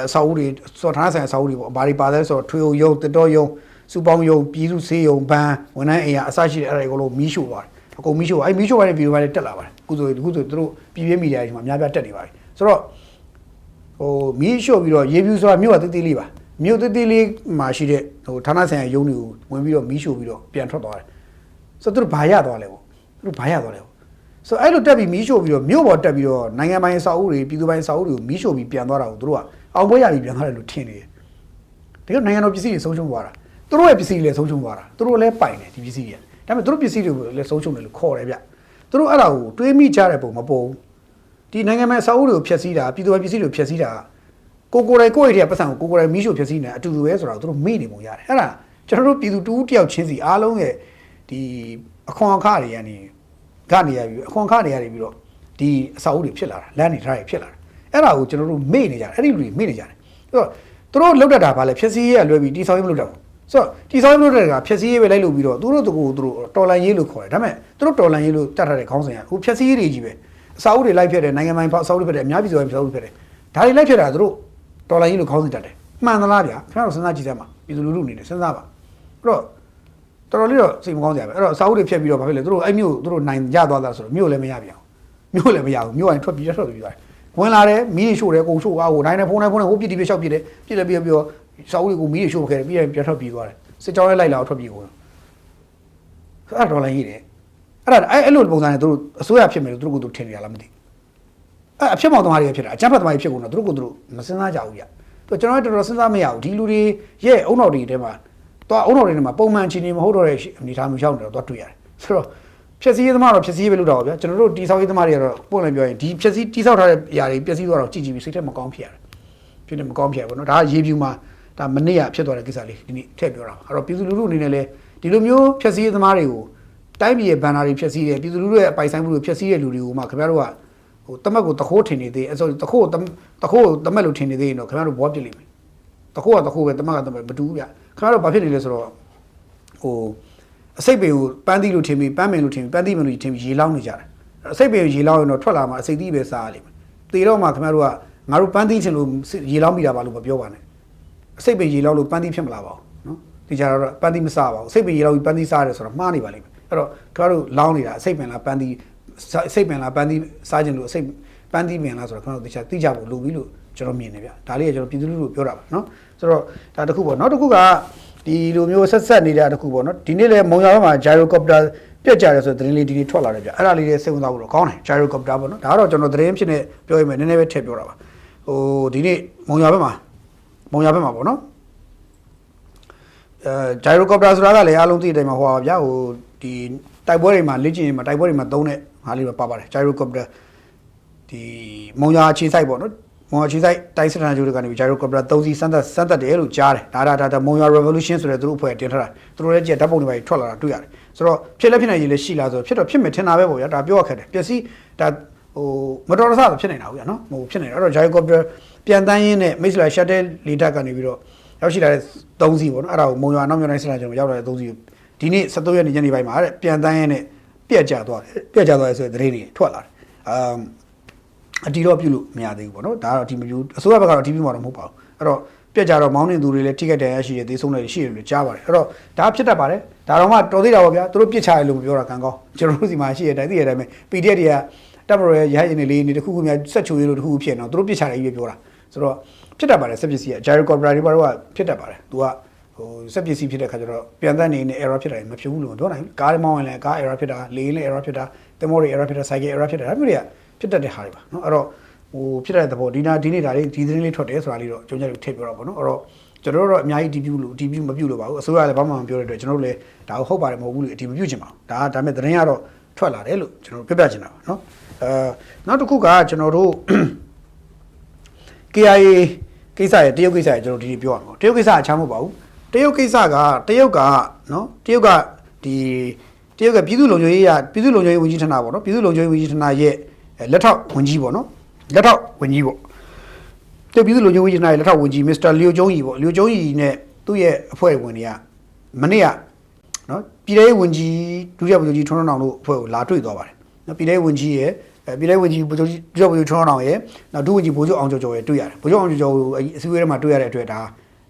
ဆောက်အဦတွေစော်ဌာနဆိုင်အဆောက်အဦတွေပေါ့ဘာတွေပါလဲဆိုတော့ထွေအိုယုံတတော်ယုံစုပေါင်းယုံပြည်သူစေယုံဘန်ဝန်ထမ်းအိမ်အစရှိတဲ့အဲ့ဒါတွေကိုလုံးမီးရှို့သွားတယ်အကုန်မီးရှို့အဲ့မီးရှို့ရတဲ့ဗီဒီယိုတွေတက်လာပါတယ်အခုဆိုသူတို့ပြည်ပြင်းမီဒီယာတွေမှာအများပြတက်နေပါတယ်ဆိုတော့ဟိုမီးရှို့ပြီးတော့ရေဖြူဆိုတာမြို့ကတိတိလေးပါမြို့တိတိလေးမှာရှိတဲ့ဟိုဌာနဆိုင်ရာယုံတွေကိုဝင်ပြီးတော့မီးရှို့ပြီးတော့ပြန်ထွက်သွားတယ်ဆိုတော့သူတို့ဘာရသွားလဲပေါ့သူတို့ဘာရသွားလဲပေါ့ဆိုတော့အဲ့လိုတက်ပြီးမီးရှို့ပြီးတော့မြို့ပေါ်တက်ပြီးတော့နိုင်ငံပိုင်အဆောက်အဦတွေပြည်သူပိုင်အဆောက်အဦတွေကိုမီးရှို့ပြီးပြန်သွားတာကိုသူတို့ကအောင်ပွဲရပြီးပြန်သွားတယ်လို့ထင်နေတယ်တကယ်နိုင်ငံတော်ပစ္စည်းတွေဆုံးရှုံးသွားတာသူတို့ရဲ့ပစ္စည်းတွေလည်းဆုံးရှုံးသွားတာသူတို့လည်းပိုင်တယ်ဒီပစ္စည်းတွေ ဒါပေမဲ့သူတို့ပစ္စည်းတွေကိုလည်းဆုံးရှုံးတယ်လို့ခေါ်တယ်ဗျသူတို့အဲ့ဒါကိုတွေးမိကြတဲ့ပုံမပေါ်ဘူးဒီနိုင်ငံမှာစာအုပ်တွေကိုဖျက်ဆီးတာပြည်သူ့ပစ္စည်းတွေကိုဖျက်ဆီးတာကိုယ်တိုင်ကိုယ့်ရဲ့ပတ်စံကိုကိုယ်တိုင်မီးရှို့ဖျက်ဆီးနေအတူတူပဲဆိုတော့သူတို့မေ့နေပုံရတယ်အဲ့ဒါကျွန်တော်တို့ပြည်သူတူတယောက်ချင်းစီအားလုံးရဲ့ဒီအခွန်အခတွေကနေရပြီးအခွန်အခတွေကနေပြီးတော့ဒီအစာအုပ်တွေဖြစ်လာတာလမ်းနေထားတွေဖြစ်လာတာအဲ့ဒါကိုကျွန်တော်တို့မေ့နေကြတယ်အဲ့ဒီလူတွေမေ့နေကြတယ်အဲ့တော့သူတို့လောက်တတ်တာဗာလဲဖျက်ဆီးရေးရလွယ်ပြီးတီဆောင်းရေးမလုပ်တတ်ဘူးဆိုတော့တီဆောင်းရေးမလုပ်တတ်တာဖျက်ဆီးရေးပဲလိုက်လို့ပြီးတော့သူတို့တော်လန်ရေးလို့ခေါ်တယ်ဒါပေမဲ့သူတို့တော်လန်ရေးလို့တတ်ထားတဲ့ခေါင်းစဉ်ကဟိုဖျက်ဆီးရေးတွေကြီးပဲအစာအုပ်တွေလိုက်ဖြစ်တယ်နိုင်ငံပိုင်အစာအုပ်တွေဖြစ်တယ်အများပြည်သူတွေအစာအုပ်တွေဖြစ်တယ်ဒါတွေလိုက်ဖြစ်တာသူတို့တော်လိုင်းကြီးလို့ခေါင်းစဉ်တက်တယ်မှန်သလားဗျာခင်ဗျားတို့စဉ်းစားကြည့်စမ်းပါပြည်သူလူထုအနေနဲ့စဉ်းစားပါအဲ့တော့တော်တော်လေးတော့စိတ်မကောင်းစရာပဲအဲ့တော့စာအုပ်တွေဖြတ်ပြီးတော့ဘာဖြစ်လဲသူတို့အဲ့မြို့သူတို့နိုင်ရသွားတာဆိုတော့မြို့လည်းမရပြန်ဘူးမြို့လည်းမရဘူးမြို့အိမ်ထွက်ပြီးသွားတယ်ဝင်လာတယ်မီးတွေရှို့တယ်ကုန်ရှို့အားကိုနိုင်နေဖုန်းဟိုပြစ်တီပြရှောက်ပြစ်တယ်ပြစ်လည်းပြီးတော့စာအုပ်တွေကိုမီးတွေရှို့ခဲ့တယ်ပြီးရင်ပြန်ထွက်ပြီးသွားတယ်စစ်ကြောင်းလည်းလိုက်လာထွက်ပြီးကုန်အဲ့တော်လိုင်းကြီးတယ်အဲ့လိုပုံစံနဲ့သူတို့အစိုးရဖြစ်မယ်လို့သူတို့ကသူထင်နေရလားမသိအဖြစ်မောင်သမားတွေဖြစ်တာအကြမ်းဖက်သမားတွေဖြစ်ကုန်တော့သူတို့မစဉ်းစားကြဘူးဗျ။ကျွန်တော်တို့တော်တော်စဉ်းစားမရဘူးဒီလူတွေရဲ့အုံတော်တွေထဲမှာသွားအုံတော်တွေထဲမှာပုံမှန်ချင်းနေမဟုတ်တော့တဲ့အနေထားမျိုးရောက်နေတော့သွားတွေ့ရတယ်။ဆိုတော့ဖြက်စီးရေးသမားတော့ဖြက်စီးရေးပဲလုပ်တာပါဗျာ။ကျွန်တော်တို့တီဆောက်ရေးသမားတွေကတော့ပုံလည်းပြောရင်ဒီဖြက်စီးတီဆောက်ထားတဲ့အရာတွေပျက်စီးသွားတော့ကြည့်ပြီးစိတ်ထဲမကောင်းဖြစ်ရတယ်။ဖြစ်နေမကောင်းဖြစ်ရပါတော့။ဒါကရေးပြူမှာဒါမနေ့ကဖြစ်သွားတဲ့ကိစ္စလေးဒီနေ့ထည့်ပြောတာပါ။အဲ့တော့ပြည်သူလူထုအနေနဲ့လည်းဒီလိုမျိုးဖြက်စီးရေးသမားတွေကိုတိုင်းပြည်ရဲ့ဘန်နာတွေဖြက်စီးတယ်ပြည်သူလူထုရဲ့အပိုင်ဆိုင်မှုတွေဖြက်စီးတဲ့လူတွေကိုမှခင်ဗျားတို့ကတမက်ကိုတခိုးထင်နေသေးအဲ့ဆိုတခိုးတမက်လို့ထင်နေသေးရင်တော့ခင်ဗျားတို့ဘောပြစ်လိမ့်မယ်တခိုးကတခိုးပဲတမက်ကတမက်မတူဘူးဗျခင်ဗျားတို့ဘာဖြစ်နေလဲဆိုတော့ဟိုအစိတ်ပေကိုပန်းသီးလို့ထင်ပြီးပန်းမင်လို့ထင်ပြီးပန်းသီးမင်လို့ထင်ပြီးရေလောင်းနေကြတယ်အစိတ်ပေကိုရေလောင်းရင်တော့ထွက်လာမှအစိတ်သီးပဲစားရလိမ့်မယ်တေတော့မှခင်ဗျားတို့ကငါတို့ပန်းသီးချင်လို့ရေလောင်းမိတာပါလို့မပြောပါနဲ့အစိတ်ပေရေလောင်းလို့ပန်းသီးဖြစ်မလာပါဘူးနော်ဒီကြတော့ပန်းသီးမစားပါဘူးအစိတ်ပေရေလောင်းပြီးပန်းသီးစားရတယ်ဆိုတော့မှားနေပါလိမ့်မယ်အဲ့တော့ခင်ဗျားတို့လောင်းနေတာအစိတ်ပင်လားပန်းသီးစိတ်ပင်လားပန်းသီးစားခြင်းလို့အစိတ်ပန်းသီးပင်လားဆိုတော့ခင်ဗျားတို့သိကြဖို့လိုပြီလို့ကျွန်တော်မြင်နေဗျဒါလေးကကျွန်တော်ပြည်သူလူထုပြောတာပါနော်ဆိုတော့ဒါတစ်ခုပေါ့နောက်တစ်ခုကဒီလိုမျိုးဆက်နေတာတစ်ခုပေါ့နော်ဒီနေ့လဲမုံရွာဘက်မှာ gyrocopter ပြက်ကြတယ်ဆိုတဲ့သတင်းလေးဒီနေ့ထွက်လာတယ်ဗျအဲ့ဒါလေးလေးစိတ်ဝင်စားဖို့တော့ကောင်းတယ် gyrocopter ပေါ့နော်ဒါကတော့ကျွန်တော်သတင်းဖြစ်နေပြောရမယ်နည်းနည်းပဲထည့်ပြောတာပါဟိုဒီနေ့မုံရွာဘက်မှာပေါ့နော်gyrocopter ဆိုတာကလည်းအားလုံးသိတဲ့အတိုင်းမှာဟောပါဗျာဟိုဒီတိုက်ပွဲတွေမှာလေ့ကျင့်ရေးမှာတိုက်ပွဲတွေမှာသုံးတဲ့ဟာလေးပဲပါပါတယ် gyrocopter ဒီမုံရွာခြေစိုက်ပေါ့နော်မုံရွာခြေစိုက်တိုင်းစစ်ဌာနချုပ်တွေကနေ gyrocopter 3စီးစမ်းသပ်တယ်လို့ကြားတယ်ဒါမုံရွာ revolution ဆိုတဲ့သူတို့အဖွဲ့တင်ထားတာသူတို့လည်းကြက်ဓာတ်ပုံတွေပဲထွက်လာတာတွေ့ရတယ်ဆိုတော့ဖြစ်လက်ဖြစ်နိုင်ရည်လည်းရှိလာဆိုတော့ဖြစ်မယ်ထင်တာပဲပေါ့ဗျာဒါပြောရခက်တယ်ပျက်စီးဒါဟိုမတော်တဆဖြစ်နေတာဗျာနော်ဟိုဖြစ်နေတာအဲ့တော့ gyrocopter ပြန်တန်းရင်းနဲ့ Mixler shuttle လေတပ်ကနေပြီးတော့ရောက်ရှိလာတဲ့3စီးပေါ့နော်အဲ့ဒါကိုမုံရွာနောက်မြို့တိုင်းစစ်ဌာနချုပ်ရောက်လာတဲ့3စီးဒီနေ့17ရက်နေ့ညနေပိုင်းမှာတဲ့ပြန်တန်းရင်းနဲ့ပြက်ကျသွားတယ်ဆိုတဲ့သတင်းတွေထွက်လာတယ်အတီတော့ပြုလို့မရသေးဘူးပေါ့နော်ဒါကတော့ဒီမပြုအစိုးရဘက်ကတော့ဒီပြုမှာတော့မဟုတ်ပါဘူးအဲ့တော့ပြက်ကြတော့မောင်းနေသူတွေလည်းထိခိုက်တယ်ရရှိတယ်သေဆုံးတယ်ရှိတယ်လို့ကြားပါတယ်အဲ့တော့ဒါဖြစ်တတ်ပါတယ်ဒါတော့မှတော်သေးတာပေါ့ဗျာသူတို့ပြစ်ချရလို့မပြောတာကံကောင်းကျွန်တော်တို့စီမှာရှိရတဲ့အတိုင်းသိရတဲ့အတိုင်းပဲ PDF တွေကတပ်မတော်ရဲ့ရဟရင်တွေလေးနေတစ်ခုခုများဆက်ချိုရေးလို့တစ်ခုခုဖြစ်နေတော့သူတို့ပြစ်ချတယ်ကြီးပဲပြောတာဆိုတော့ဖြစ်တတ်ပါတယ်စက်ပစ္စည်းက gyrocopter တွေဘာလို့ကဖြစ်တတ်ပါတယ်သူကဟိုစက်ပစ္စည်းဖြစ်တဲ့ခါကျတော့ပြန်တန်းနေ error ဖြစ်တာမဖြစ်ဘူးလို့ပြောနိုင်ဘူးကားမောင်းရင်လည်းကား error ဖြစ်တာလေရင်လည်း error ဖြစ်တာသင်္ဘောတွေ error ဖြစ်တာ cycle error ဖြစ်တာဒါမျိုးတွေကဖြစ်တတ်တဲ့ဟာတွေပါเนาะအဲ့တော့ဟိုဖြစ်တဲ့သဘောဒီနေ့ဒါလေးဒီသတင်းလေးထွက်တယ်ဆိုတာလေးတော့ကျွန်တော်တို့ထည့်ပြောတော့ဗောနော်အဲ့တော့ကျွန်တော်တို့တော့အများကြီးဒီပြုမပြုလို့ပါဘူးအစိုးရလည်းဘာမှမပြောတဲ့အတွက်ကျွန်တော်တို့လည်းဒါဟုတ်ပါတယ်မဟုတ်ဘူးလို့ဒီမပြုချင်ပါဘူးဒါမဲ့သတင်းကတော့ထွက်လာတယ်လို့ကျွန်တော်တို့ပြပြချင်တာပါเนาะနောက်တစ်ခုကကျွန်တော်တို့ KIA ကိစ္စရဲ့တရုတ်ကိစ္စရဲ့ကျွန်တော်ဒီပြောရမှာတရုတ်ကိစ္စအချမ်းမဟုတ်ပါဘူးတရုတ်ကိစ္စကเนาะတရုတ်ကပြည်သူ့လုံခြုံရေးဝန်ကြီးဌာနပေါ့နော်ပြည်သူ့လုံခြုံရေးဝန်ကြီးဌာနရဲ့လက်ထောက်ဝန်ကြီးပေါ့နော်လက်ထောက်ဝန်ကြီးပေါ့သူပြည်သူ့လုံခြုံရေးဝန်ကြီးဌာနရဲ့လက်ထောက်ဝန်ကြီးမစ္စတာလီယိုကျုံးကြီးပေါ့လီယိုကျုံးကြီးနဲ့သူ့ရဲ့အဖွဲ့ဝင်တွေကမနေ့ကနော်ပြည်ထောင်ဝန်ကြီးဒုတိယဗိုလ်ချုပ်ကြီးထွန်းထွန်းအောင်တို့အဖွဲ့ကိုလာတွေ့သွားပါတယ်နော်ပြည်ထောင်ဝန်ကြီးရဲ့ပြည်ထောင်ဝန်ကြီးဗိုလ်ချုပ်ကြီးဒုတိယဗိုလ်ချုပ်ထွန်းထွန်းအောင်ရဲ့နောက်ဒုဝန်ကြီးဗိုလ်ချုပ်အောင်ကျော်ကျော်ရဲ့တွေ့ရတယ်ဗိုလ်ချုပ်အောင်ကျော်ကျော်ကိုအစည်းအဝေးထဲမှာတွေ့ရတဲ့အတွက်ဒါ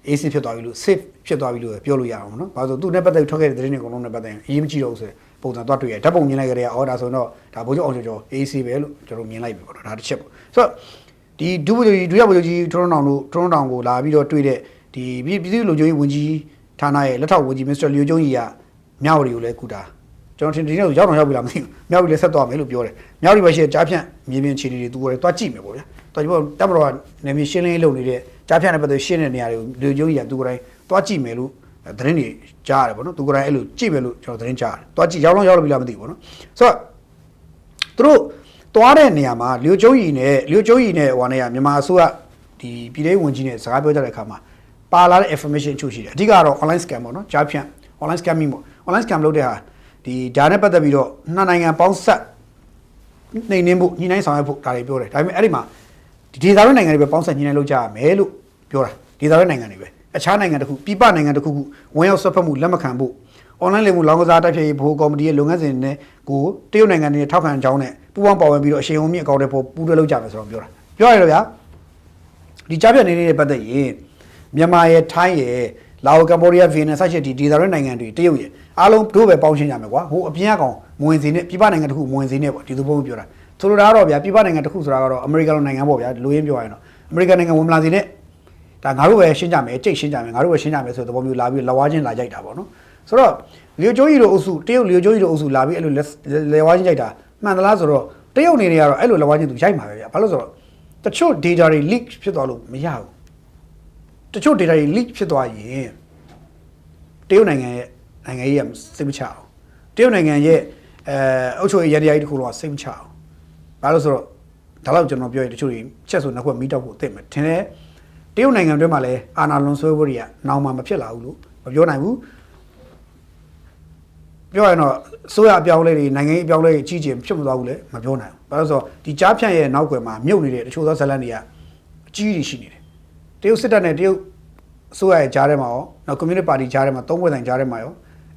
AC ဖြစ်သွားပြီလို့ safe ဖြစ်သွားပြီလို့ပြောလို့ရအောင်နော်ဘာလို့သူနဲ့ပတ်သက်ထွက်ခဲ့တဲ့သတင်းတွေအကုန်လုံးနဲ့ပတ်သက်ရင်အရေးမကြီးတော့ဘူးဆိုပုံစံသွားတွေ့ရဓာတ်ပုံမြင်လိုက်ကြတဲ့အော်ဒါဆိုတော့ဒါဗိုလ်ချုပ်အောင်ကျော်ကျော် AC ပဲလို့ကျွန်တော်မြင်လိုက်ပြီပေါ့နော်ဒါတစ်ချက်ပေါ့ဆိုတော့ဒီဒုတိယဗိုလ်ချုပ်ကြီးထွန်းထွန်းအောင်ကိုလာပြီးတော့တွေ့တဲ့ဒီပြည်သူ့လုံခြုံရေးဝန်ကြီးဌာနရဲ့လက်ထောက်ဝန်ကြီးမစ္စတာလီယိုကျုံးကြီးကမြောက်ရီကိုလည်းကူတာကျွန်တော်ထင်ဒီနေ့ရောက်တော့ရောက်ပြီလားမသိဘူးမြောက်ရီလည်းဆက်သွားမယ်လို့ပြောတယ်မြောက်ရီပဲရှိကြားဖြန့်မြေပြင်ခြေတွေသူကလည်းသွားကြည့်မယ်ပေါ့ဗျာတော်ကြည့်ပေါ့တပ်မတော်ကနေမြေရှင်းလင်းရေးလုပ်နေတဲ့ကြားဖြန့်တဲ့ပတ်သက်ရှင်းတဲ့နေရာတွေကိုလီယိုကျုံးကြီးကသူကိုယ်တိုင်သွားကြည့်မယ်လို့ သတင်းတွေကြားရတယ်ပေါ့နော်သူကိုယ်တိုင်အဲ့လိုကြည့်ပဲလို့ကျွန်တော်သတင်းကြားတယ်တွားကြည့်ရောက်လို့ပြီလားမသိဘူးပေါ့နော်ဆိုတော့သူတို့တွားတဲ့နေရာမှာလျိုကျုံးကြီးနဲ့ဟိုကနေကမြန်မာအစိုးရဒီပြည်ထောင်ဝင်ကြီးနဲ့စကားပြောကြတဲ့အခါမှာပါလာတဲ့ information ချို့ရှိတယ်အဓိကတော့ online scam ပေါ့နော်ကြားဖြန့် online scamming ပေါ့ online scam လုပ်တဲ့ဟာဒီဒါနဲ့ပတ်သက်ပြီးတော့နှစ်နိုင်ငံပေါင်းဆက်နှိမ်နှင်းဖို့ညှိနှိုင်းဆောင်ရွက်ဖို့ဒါတွေပြောတယ်ဒါပေမဲ့အဲ့ဒီမှာဒီဒေသတွင်းနိုင်ငံတွေပဲပေါင်းဆက်ညှိနှိုင်းလုပ်ကြရမယ်လို့ပြောတာဒေသတွင်းနိုင်ငံတွေပဲအခြားနိုင်ငံတစ်ခုပြည်ပနိုင်ငံတစ်ခုခုဝင်ရောက်ဆွတ်ဖက်မှုလက်မခံဖို့ online လိမ်မှုလောင်းကစားတိုက်ဖျက်ရေးဘိုးကော်မတီရဲ့လုပ်ငန်းစဉ်နဲ့ကိုတရုတ်နိုင်ငံတွေထောက်ခံကြောင်းနဲ့ပူးပေါင်းပါဝင်ပြီးတော့အရှိန်အဟုန်မြင့်အကောင့်တွေပေါ်ပူးတွဲလုပ်ကြမယ်ဆိုတော့ပြောတာပြောရတော့ဗျာဒီကြားပြတ်နေတဲ့ပတ်သက်ရင်မြန်မာရဲ့ထိုင်းရဲ့လာအိုကမ္ဘောဒီးယားဗီယက်နမ်စတဲ့ဒီဒေသတွင်းနိုင်ငံတွေတရုတ်ရဲ့အားလုံးတို့ပဲပေါင်းရှင်းကြမယ်ကွာဟိုအပြင်ကောင်မဝင်စီနဲ့ပြည်ပနိုင်ငံတစ်ခုမဝင်စီနဲ့ပေါ့ဒီလိုပုံပြောတာဆိုလိုတာကတော့ဗျာပြည်ပနိုင်ငံတစ်ခုဆိုတာကတော့အမေရိကန်နိုင်ငံပေါ့ဗျာလူရင်းပြောရရင်တော့အမေရိကန်နိုင်ငံဝင်မလာစီနဲ့ဒါငါတို့ပဲရှင်းကြမယ်ကြိတ်ရှင်းကြမယ်ငါတို့ပဲရှင်းကြမယ်ဆိုတဲ့ပုံမျိုးလာပြီးလက်ဝါးချင်းလာကြိုက်တာပေါ့နော်ဆိုတော့လျိုကျိုးကြီးတို့အုပ်စုတရုတ်လျိုကျိုးကြီးတို့အုပ်စုလာပြီးအဲ့လိုလက်ဝါးချင်းကြိုက်တာမှန်သလားဆိုတော့တရုတ်နေတွေကတော့အဲ့လိုလက်ဝါးချင်းသူရိုက်မှာပဲဗျာဘာလို့ဆိုတော့တချို့ data တွေ leak ဖြစ်သွားလို့မရဘူးတချို့ data တွေ leak ဖြစ်သွားရင်တရုတ်နိုင်ငံရေးရစိတ်မချအောင်တရုတ်နိုင်ငံရဲ့အုပ်ချုပ်ရေးရတရားကြီးတစ်ခုလုံးကစိတ်မချအောင်ဘာလို့ဆိုတော့ဒါတော့ကျွန်တော်ပြောရင်တချို့တွေချက်ဆိုနှစ်ခွက်မီးတောက်ဖို့အသင့်ပဲထင်တယ်တရုတ်နိုင်ငံတွင်းမှာလည်းအာဏာလွန်ဆွဲဖို့တွေကနောက်မှမဖြစ်လာဘူးလို့မပြောနိုင်ဘူးပြောရရင်တော့ဆိုရအပြောင်းလဲတွေနိုင်ငံရေးအပြောင်းလဲတွေကြီးကျယ်ဖြစ်မသွားဘူးလေမပြောနိုင်ဘူးဘာလို့ဆိုတော့ဒီကြားဖြန့်ရဲ့နောက်ွယ်မှာမြုပ်နေတဲ့တချို့သောဇလန်တွေကအကြီးကြီးရှိနေတယ်တရုတ်စစ်တပ်နဲ့တရုတ်အစိုးရရဲ့ကြားထဲမှာရောနောက်ကွန်မြူနစ်ပါတီကြားထဲမှာသုံးဘက်တိုင်ကြားထဲမှာရောအ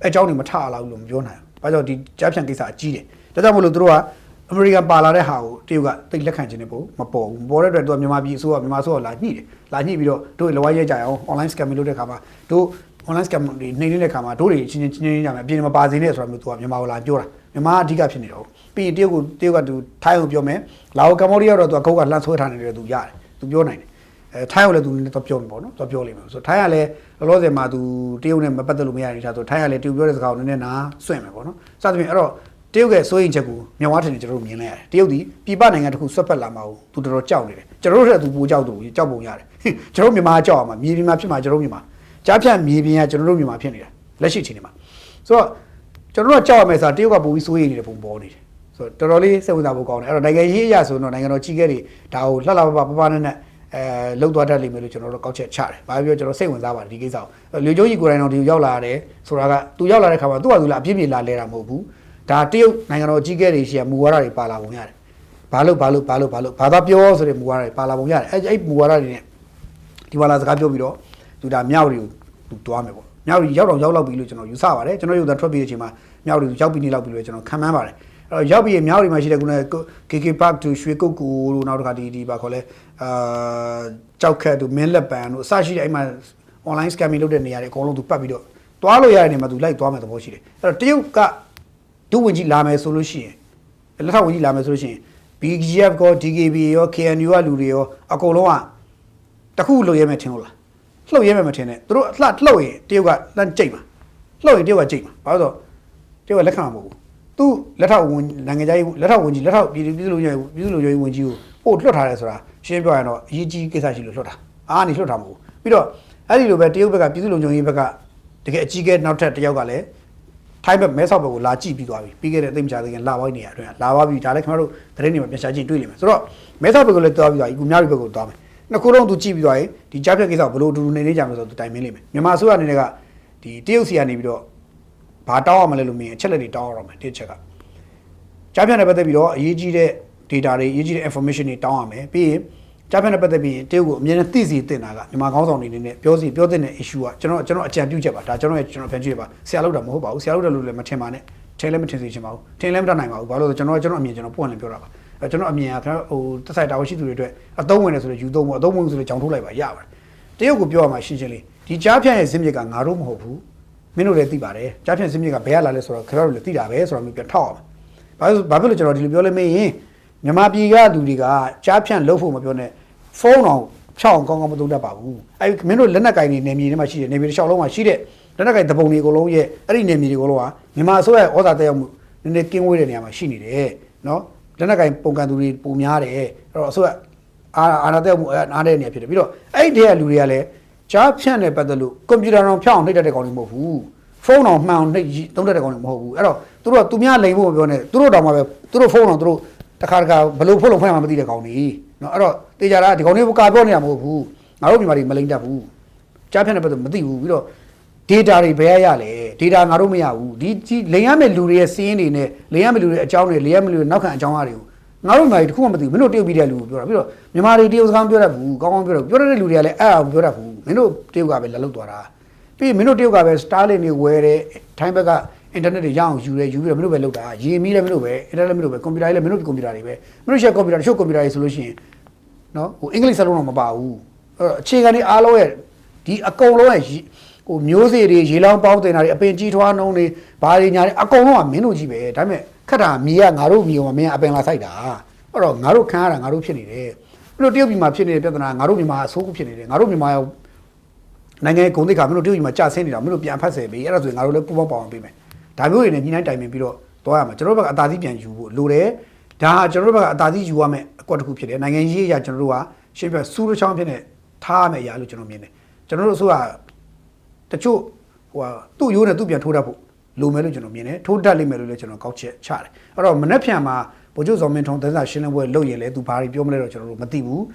ဲအကြောင်းတွေမထလာဘူးလို့မပြောနိုင်ဘူးဘာကြောင့်ဒီကြားဖြန့်ကိစ္စအကြီးတယ်ဒါကြောင့်မလို့သူတို့ကအမေရိကန်ပါလာတဲ့ဟာကိုတရုတ်ကတိတ်လက်ခံခြင်းနဲ့ပေါ့မပေါ်ဘူးပေါ်တဲ့အတွက်သူကမြန်မာပြည်အစိုးရလာညှိတယ်လာညှိပြီးတော့တို့လက်ဝါးရဲကြအောင် online scamming လုပ်တဲ့ခါမှာတို့ online scam တွေနှိမ်နေတဲ့ခါမှာတို့တွေချင်းချင်းကြမယ်အပြင်မှာပါစေနဲ့ဆိုတာမျိုးသူကမြန်မာကိုလာပြောတာမြန်မာအဓိကဖြစ်နေတော့ပြီးရင်တရုတ်ကသူထိုင်းကိုပြောမယ်လာအိုကမ္ဘောဒီးယားတော့သူကခုတ်ကလှမ်းဆွဲထားနေတယ်သူရတယ်သူပြောနိုင်တယ်ထိုင်းကိုလည်းသူတော့ပြောမှာပေါ့နော်သူပြောလိမ့်မယ်ဆိုထိုင်းကလည်းလောလောဆယ်မှာသူတရုတ်နဲ့မပတ်သက်လို့မရတဲ့အခြားဆိုထိုင်းကလည်းတရုတ်ပြောတဲ့စကားကိုနည်းနည်းနာစွန့်မယ်ပေါ့နော်စသဖြင့်အဲ့တော့တရုတ်ရဲ့စိုးရိမ်ချက်ကိုမြန်မာထင်ကျွန်တော်တို့မြင်လိုက်ရတယ်တရုတ်ဒီပြည်ပနိုင်ငံတစ်ခုဆွတ်ဖက်လာမှာကိုသူတော်တော်ကြောက်နေတယ်ကျွန်တော်တို့ထက်သူပိုကြောက်သူကြောက်ပုံရတယ်ကျွန်တော်မြန်မာကြောက်အောင်မှာမြေပြင်မှာဖြစ်မှာကျွန်တော်မြန်မာကြားဖြတ်မြေပြင်ကကျွန်တော်တို့မြန်မာဖြစ်နေတာလက်ရှိချိန်နေမှာဆိုတော့ကျွန်တော်တို့ကြောက်ရမယ်ဆိုတာတရုတ်ကပိုပြီးစိုးရိမ်နေတဲ့ပုံပေါ်နေတယ်ဆိုတော့တော်တော်လေးစိတ်ဝင်စားဖို့ကောင်းတယ်အဲ့တော့နိုင်ငံရေးအရာဆိုတော့နိုင်ငံတော်ကြီးကဲတွေဒါကိုလှလှပပနဲ့လှုပ်သွားတတ်လိမ့်မယ်လို့ကျွန်တော်တို့ကောက်ချက်ချတယ်ဘာပြောကျွန်တော်စိတ်ဝင်စားပါတယ်ဒီကိစ္စကိုလူကျိုးကြီးကိုယ်တိုင်တော့ဒီရောက်လာရတယ်ဆိုတာကသူရောက်လာတဲ့ခါမှာသူ့ဟာသူလာအပြည့်ပြည့်လာလဲတာမဟုတ်ဘူးဒါတရုတ်နိုင်ငံတော်ကြီးကဲတွေရှိရမူဝါဒတွေပါလာပုံရတယ်ဘာလို့ဘာသာပြောဆိုတဲ့မူဝါဒတွေပါလာပုံရတယ်အဲ့မူဝါဒတွေနဲ့ဒီဝါလာစကားပြောပြီးတော့သူဒါမြောက်တွေကိုသူတွားမယ်ပေါ့မြောက်တွေရောက်လောက်ပြီလို့ကျွန်တော်ယူဆပါတယ်ကျွန်တော်ရုပ်သားထွက်ပြီးတဲ့အချိန်မှာမြောက်တွေရောက်ပြီးနေလောက်ပြီလို့ကျွန်တော်ခံမှန်းပါတယ်အဲ့တော့ရောက်ပြီးမြောက်တွေမှာရှိတဲ့ခုနက KK Park တူရွှေကုတ်ကူလို့နောက်တစ်ခါဒီပါခေါ်လဲကြောက်ခက်တူမင်းလက်ပံတို့အစရှိတဲ့အဲ့မှာ online scamming လုပ်တဲ့နေရာတွေအကုန်လုံးသူပတ်ပြီးတော့တွားလို့ရတဲ့နေရာမှာသူလိုက်တွားမယ်သဘောရှိတယ်အဲ့တော့တရုတ်ကဒုဝင်ကြီးလာမယ်ဆိုလို့ရှိရင်လက်ထောက်ဝင်ကြီးလာမယ်ဆိုလို့ရှိရင် BGF ကော DKB ရော KNU ကလူတွေရောအကုန်လုံးကတခုလိုရဲမယ်ထင်လို့လားလှုပ်ရဲမယ်မထင်နဲ့သူတို့လှလှုပ်ရင်တရုတ်ကလမ်းကြိတ်မှာလှုပ်ရင်တရုတ်ကကြိတ်မှာဘာလို့ဆိုတရုတ်ကလက်ခံမှာမဟုတ်ဘူးသူလက်ထောက်ဝင်နိုင်ငံခြားရေးလက်ထောက်ဝင်ကြီးလက်ထောက်ပြည်သူလူရေးဝင်ကြီးကိုပို့လွတ်ထားတယ်ဆိုတာရှင်းပြောရင်တော့အရေးကြီးကိစ္စရှိလို့လွတ်တာအားနေလွတ်တာမဟုတ်ဘူးပြီးတော့အဲ့ဒီလိုပဲတရုတ်ဘက်ကပြည်သူလူရေးဘက်ကတကယ်အကြီးကဲနောက်ထပ်တယောက်ကလည်းထိုင်းဘက်မဲဆောက်ဘက်ကိုလာကြည့်ပြီးသွားပြီပြီးခဲ့တဲ့အသိမချသေးခင်လာဝိုင်းနေရအတွင်းလာပါပြီဒါလည်းခင်ဗျားတို့သတင်းတွေမှာပြန်ရှာကြည့်တွေ့လိမ့်မယ်ဆိုတော့မဲဆောက်ဘက်ကိုလည်းသွားပြီးသွားပြီအခုမြောက်ဘက်ကိုသွားမယ်နှစ်ခုလုံးသူကြည့်ပြီးသွားရင်ဒီကြားဖြတ်ကိစ္စကိုဘလို့အတူတူနေကြမှာဆိုတော့သူတိုင်မင်းလိမ့်မယ်မြန်မာအစိုးရအနေနဲ့ကဒီတရုတ်စီကနေပြီးတော့ဘာတောင်းရမလဲလို့မြင်အချက်လက်တွေတောင်းရအောင်မယ်တစ်ချက်ကကြားဖြတ်နဲ့ပတ်သက်ပြီးတော့အရေးကြီးတဲ့ data တွေအရေးကြီးတဲ့ information တွေတောင်းရမယ်ပြီးရင်ကြားဖြတ်နဲ့ပတ်သက်ပြီးတရုတ်ကိုအမြဲတမ်းသိစီတင်တာကမြန်မာခေါင်းဆောင်တွေအနေနဲ့ပြောတဲ့ issue ကကျွန်တော်အကြံပြုချက်ပါဒါကျွန်တော်ဖန်ကြည့်ရပါဆရာလုပ်တာမဟုတ်ပါဘူးဆရာလုပ်တယ်လို့လည်းမထင်ပါနဲ့ထင်လည်းမထင်စေချင်ပါဘူးထင်လည်းမတတ်နိုင်ပါဘူးဘာလို့လဲကျွန်တော်အမြင်ကျွန်တော်ပွင့်လင်းပြောတာပါကျွန်တော်အမြင်ကခင်ဗျဟိုတက်ဆိုင်တာဝန်ရှိသူတွေအတွက်အသုံးဝင်တယ်ဆိုတော့ယူသုံးဖို့အသုံးဝင်ဆိုတော့ကြောင်ထုတ်လိုက်ပါရပါတယ်တရုတ်ကိုပြောရမှာရှင်းရှင်းလေးဒီကြားဖြတ်ရဲ့ဇင်းမြစ်ကငါတို့မဟုတ်ဘူးမင်းတို့လည်းသိပါတယ်ကြားဖြတ်ဇင်းမြစ်ကဘယ်ကလာလဲဆိုတော့ခင်ဗျတို့လည်းသိတာပဲဆိုတော့မျိုးပြန်ထောက်အောင်ဘာဖြစ်လို့ကျွန်တော်ဒီလိုပြောလဲမင်းရင်မြန်မာပြည်ကလူတွေကကြားဖြတ်လုပ်ဖို့မပြောနဲ့ဖုန်းအောင်ဖြောင်းအောင်ကောင်းကောင်းမသုံးတတ်ပါဘူးအဲ့မင်းတို့လက်နက်ကင်နေနေမြေထဲမှာရှိတယ်နေမြေတစ်လျှောက်လုံးမှာရှိတဲ့လက်နက်ကင်တပုံတွေအကုန်လုံးရဲ့အဲ့ဒီနေမြေတွေအကုန်လုံးကမြန်မာအစိုးရရဲ့ဩဇာတက်ရောက်မှုနည်းနည်းကင်းဝေးတဲ့နေရာမှာရှိနေတယ်နော်လက်နက်ကင်ပုံကန်သူတွေပုံများတယ်အဲ့တော့အစိုးရအာဏာတက်မှုအားတဲ့နေရာဖြစ်တယ်ပြီးတော့အဲ့ဒီတည်းကလူတွေကလည်း ကြားဖြန့်တဲ့ပတ်သက်လို့ကွန်ပျူတာတော့ဖြောင်းနှိပ်တတ်တဲ့ကောင်တွေမဟုတ်ဘူးဖုန်းတော့မှန်နှိပ်သုံးတတ်တဲ့ကောင်တွေမဟုတ်ဘူးအဲ့တော့သူတို့ကသူများလိန်ဖို့မပြောနဲ့သူတို့တောင်မှပဲသူတို့ဖုန်းတော့သူတို့တခါဘလို့ဖုန်းလုံးဖွင့်မှမသိတဲ့ကောင်တွေနော်အဲ့တော့တေချာတာဒီကောင်တွေကပြောနေတာမဟုတ်ဘူးငါတို့မြန်မာတွေမလိန်တတ်ဘူးကြားဖြန့်တဲ့ပတ်သက်မသိဘူးပြီးတော့ data တွေဘယ်ရလဲ data ငါတို့မရဘူးဒီလိန်ရမယ့်လူတွေရဲ့စီးရင်တွေနဲ့လိန်ရမယ့်လူတွေအကြောင်းတွေလိန်ရမယ့်လူတွေနောက်ခံအကြောင်းအရာတွေကိုငါတို့မြန်မာတွေတခုမှမသိဘူးမင်းတို့တရုတ်ပြည်တဲ့လူကိုပြောတာပြီးတော့မြန်မာတွေတရုတ်စကားပြောတတ်ဘူးကောင်းကောင်းပြောတော့ပြောတဲ့လူတွေကလည်းအဲ့အောင်ပြောတတ်ဘူးမင်းတို့တရုတ်ကပဲလက်လွတ်သွားတာပြီးမင်းတို့တရုတ်ကပဲ Starlink တွေဝယ်တယ်ထိုင်းဘက်ကအင်တာနက်တွေရအောင်ယူတယ်ယူပြီးတော့မင်းတို့ပဲလုပ်တာရေမီးလည်းမင်းတို့ပဲအင်တာနက်မင်းတို့ပဲကွန်ပျူတာလည်းမင်းတို့ကွန်ပျူတာတွေပဲမင်းတို့ရှယ်ကွန်ပျူတာတချို့ကွန်ပျူတာတွေဆိုလို့ရှိရင်နော်ဟိုအင်္ဂလိပ်စလုံးတော့မပါဘူးအခြေခံတွေအားလုံးရဲ့ဒီအကုန်လုံးရဲ့ဟိုမျိုးစေ့တွေရေလောင်းပေါင်းတင်တာတွေအပင်ကြီးထွားနှုံးတွေဘာတွေညာတွေအကုန်လုံးကမင်းတို့ကြီးပဲဒါပေမဲ့ခက်တာမြေကငါတို့မြေကမင်းအပင်လာဆိုင်တာအဲ့တော့ငါတို့ခံရတာငါတို့ဖြစ်နေတယ်ဘလို့တရုတ်ပြည်မှာဖြစ်နေတဲ့ပြဿနာငါတို့မြန်မာအဆိုးခုဖြစ်နေတယ်ငါတို့မြန်မာရောနိုင်ငံဂုဏ်သိက္ခာမင်းတို့တရုတ်ပြည်မှာကြာဆင်းနေတာမင်းတို့ပြန်ဖတ်ဆယ်ပေးအဲ့ဒါဆိုရင်ငါတို့လည်းပူပေါင်းပါအောင်ပေးမယ်ဒါမျိုးတွေနဲ့ညီနိုင်တိုင်ပင်ပြီးတော့သွားရမှာကျွန်တော်တို့ဘက်ကအသာစီးပြန်ယူဖို့လိုတယ်ဒါဟာကျွန်တော်တို့ဘက်ကအသာစီးယူရမယ်အကွက်တစ်ခုဖြစ်တယ်နိုင်ငံရေးအရာကျွန်တော်တို့ကရှင်းပြစူးတစ်ချောင်းဖြစ်နေထားရမယ်အရာလို့ကျွန်တော်မြင်တယ်ကျွန်တော်တို့အစိုးရတချို့ဟိုသူ့ရိုးနဲ့သူ့ပြန်ထိုးတတ်ဖို့လိုမယ်လို့ကျွန်တော်မြင်တယ်ထိုးတတ်လိမ့်မယ်လို့လည်းကျွန်တော်ကောက်ချက်ချတယ်အဲ့တော့မနေ့ဖြန်မှာဗိုလ်ချုပ်ဇော်မင်းထွန်းသတင်းစာရှင်းလင်းပွဲလုပ်ရင်လည်းသူဘာတွေပြောမလဲတော့ကျွန်တော်တို့မသိဘ